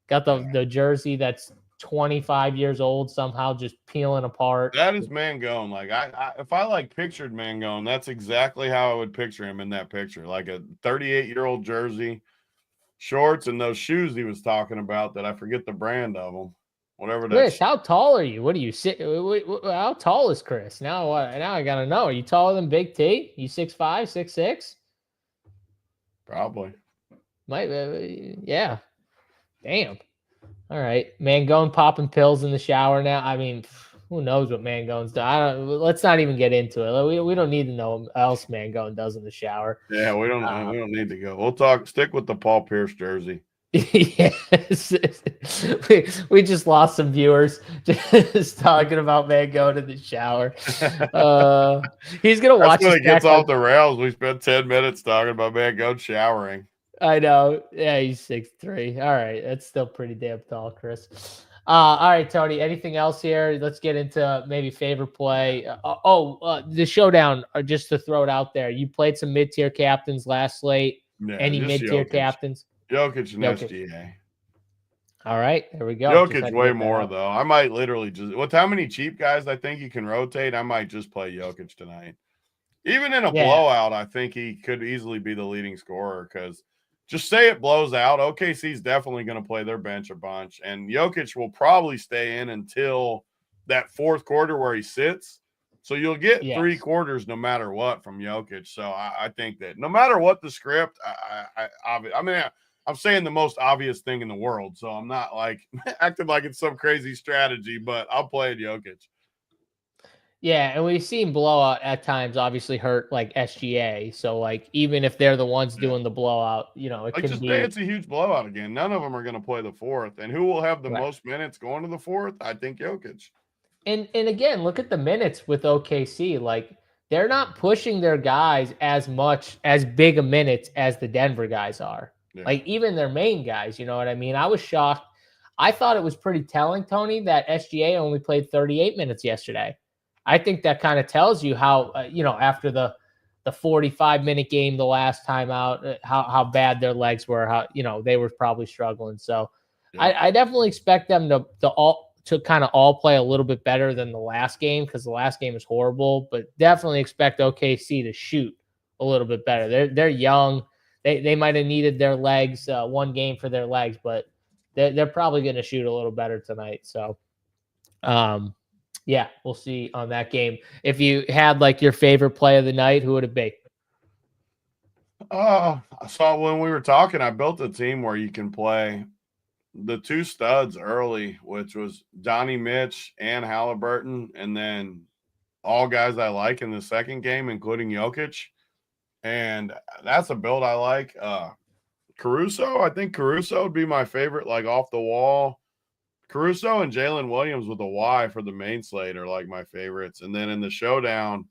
got the jersey that's 25 years old somehow just peeling apart.
That is Mangone. Like, if I like pictured Mangone, that's exactly how I would picture him in that picture. Like a 38-year-old jersey, shorts, and those shoes he was talking about that I forget the brand of them. Whatever.
Chris, how tall are you? What do you sit? How tall is Chris? Now what? Now I gotta know. Are you taller than Big T? You 6'5", 6'6"?
Probably.
Might yeah. Damn. All right. Mangone popping pills in the shower now. I mean, who knows what Mangone's done? Let's not even get into it. We don't need to know what else Mangone does in the shower.
Yeah, we don't need to go. We'll stick with the Paul Pierce jersey.
Yes. we just lost some viewers just talking about Mangone in the shower. He's gonna watch.
That's when it gets off the rails. We spent 10 minutes talking about Mangone showering.
I know. Yeah, he's 6'3". All right. That's still pretty damn tall, Chris. All right, Tony. Anything else here? Let's get into maybe favorite play. The Showdown, just to throw it out there. You played some mid-tier captains last slate. Any mid-tier captains?
Jokic and SGA.
All right. There we go.
Jokic way more, though. I might literally with how many cheap guys I think you can rotate, I might just play Jokic tonight. Even in a blowout, I think he could easily be the leading scorer because just say it blows out. OKC's definitely going to play their bench a bunch, and Jokic will probably stay in until that fourth quarter where he sits. So you'll get 3 quarters no matter what from Jokic. So I think that no matter what the script, I'm saying the most obvious thing in the world. So I'm not like acting like it's some crazy strategy, but I'll play Jokic.
Yeah, and we've seen blowout at times obviously hurt like SGA. So like even if they're the ones doing the blowout, it can be.
It's a huge blowout again. None of them are going to play the fourth, and who will have the most minutes going to the fourth? I think Jokic.
And again, look at the minutes with OKC. Like they're not pushing their guys as much as big a minutes as the Denver guys are. Yeah. Like even their main guys. You know what I mean? I was shocked. I thought it was pretty telling, Tony, that SGA only played 38 minutes yesterday. I think that kind of tells you how, after the 45-minute game the last time out, how bad their legs were, how, they were probably struggling. So I definitely expect them to kind of all play a little bit better than the last game because the last game is horrible, but definitely expect OKC to shoot a little bit better. They're young. They might have needed their legs, one game for their legs, but they're probably going to shoot a little better tonight. So, yeah, we'll see on that game. If you had like your favorite play of the night, who would it be?
I saw when we were talking, I built a team where you can play the 2 studs early, which was Donnie Mitch and Halliburton, and then all guys I like in the second game, including Jokic. And that's a build I like. Caruso, I think Caruso would be my favorite, like off the wall. Caruso and Jalen Williams with a Y for the main slate are like my favorites. And then in the showdown,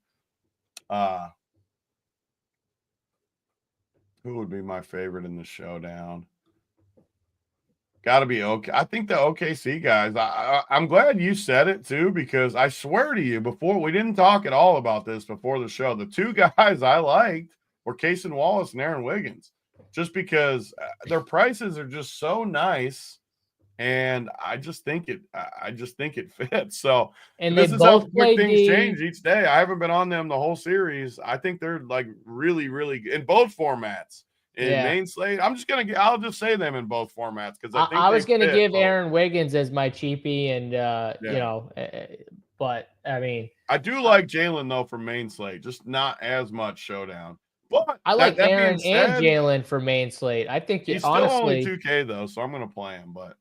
who would be my favorite in the showdown? Got to be okay. I think the OKC guys. I'm glad you said it too, because I swear to you, before we didn't talk at all about this before the show. The two guys I liked were Casey Wallace and Aaron Wiggins, just because their prices are just so nice, and I just think it fits. So,
and
this
they
is how
both
quick things
the...
change each day. I haven't been on them the whole series. I think they're like really, really good in both formats. In main slate, I'll just say them in both formats, because I think
I was gonna give
both.
Aaron Wiggins as my cheapie, and you know, but I mean,
I do like Jalen though for main slate, just not as much showdown. But
I like
that
Aaron
being said,
and Jalen for main slate. I think
he's
honestly,
still only 2K though, so I'm gonna play him. But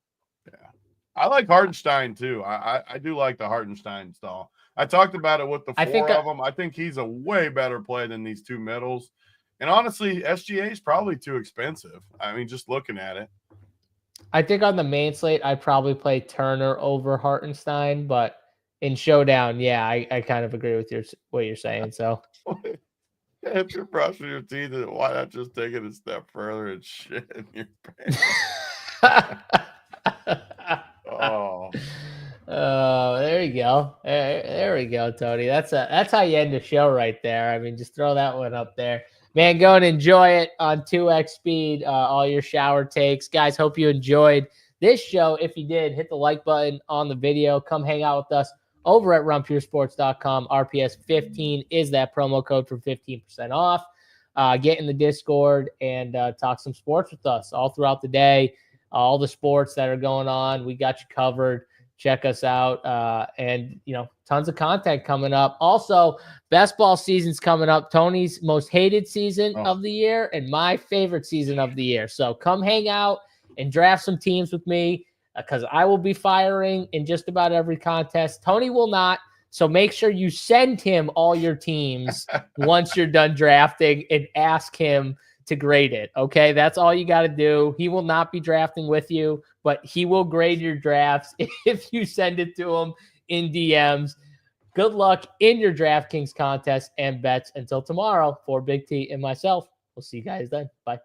yeah, I like Hartenstein too. I do like the Hartenstein stall. I talked about it with the four of them. I think he's a way better play than these two middles. And honestly, SGA is probably too expensive. I mean, just looking at it.
I think on the main slate, I'd probably play Turner over Hartenstein, but in showdown, yeah, I kind of agree with what you're saying. So
if you're brushing your teeth, why not just take it a step further and shit in your pants?
Oh, there you go. There we go, Tony. That's how you end the show right there. I mean, just throw that one up there. Man, go and enjoy it on 2x speed, all your shower takes. Guys, hope you enjoyed this show. If you did, hit the like button on the video. Come hang out with us over at runpuresports.com. RPS15 is that promo code for 15% off. Get in the Discord and talk some sports with us all throughout the day. All the sports that are going on, we got you covered. Check us out. And, you know, tons of content coming up. Also, best ball season's coming up. Tony's most hated season of the year and my favorite season of the year. So come hang out and draft some teams with me, because I will be firing in just about every contest. Tony will not. So make sure you send him all your teams once you're done drafting and ask him to grade it. Okay, that's all you got to do. He will not be drafting with you, but he will grade your drafts if you send it to him in DMs. Good luck in your DraftKings contest and bets. Until tomorrow, for Big T and myself, we'll see you guys then. Bye.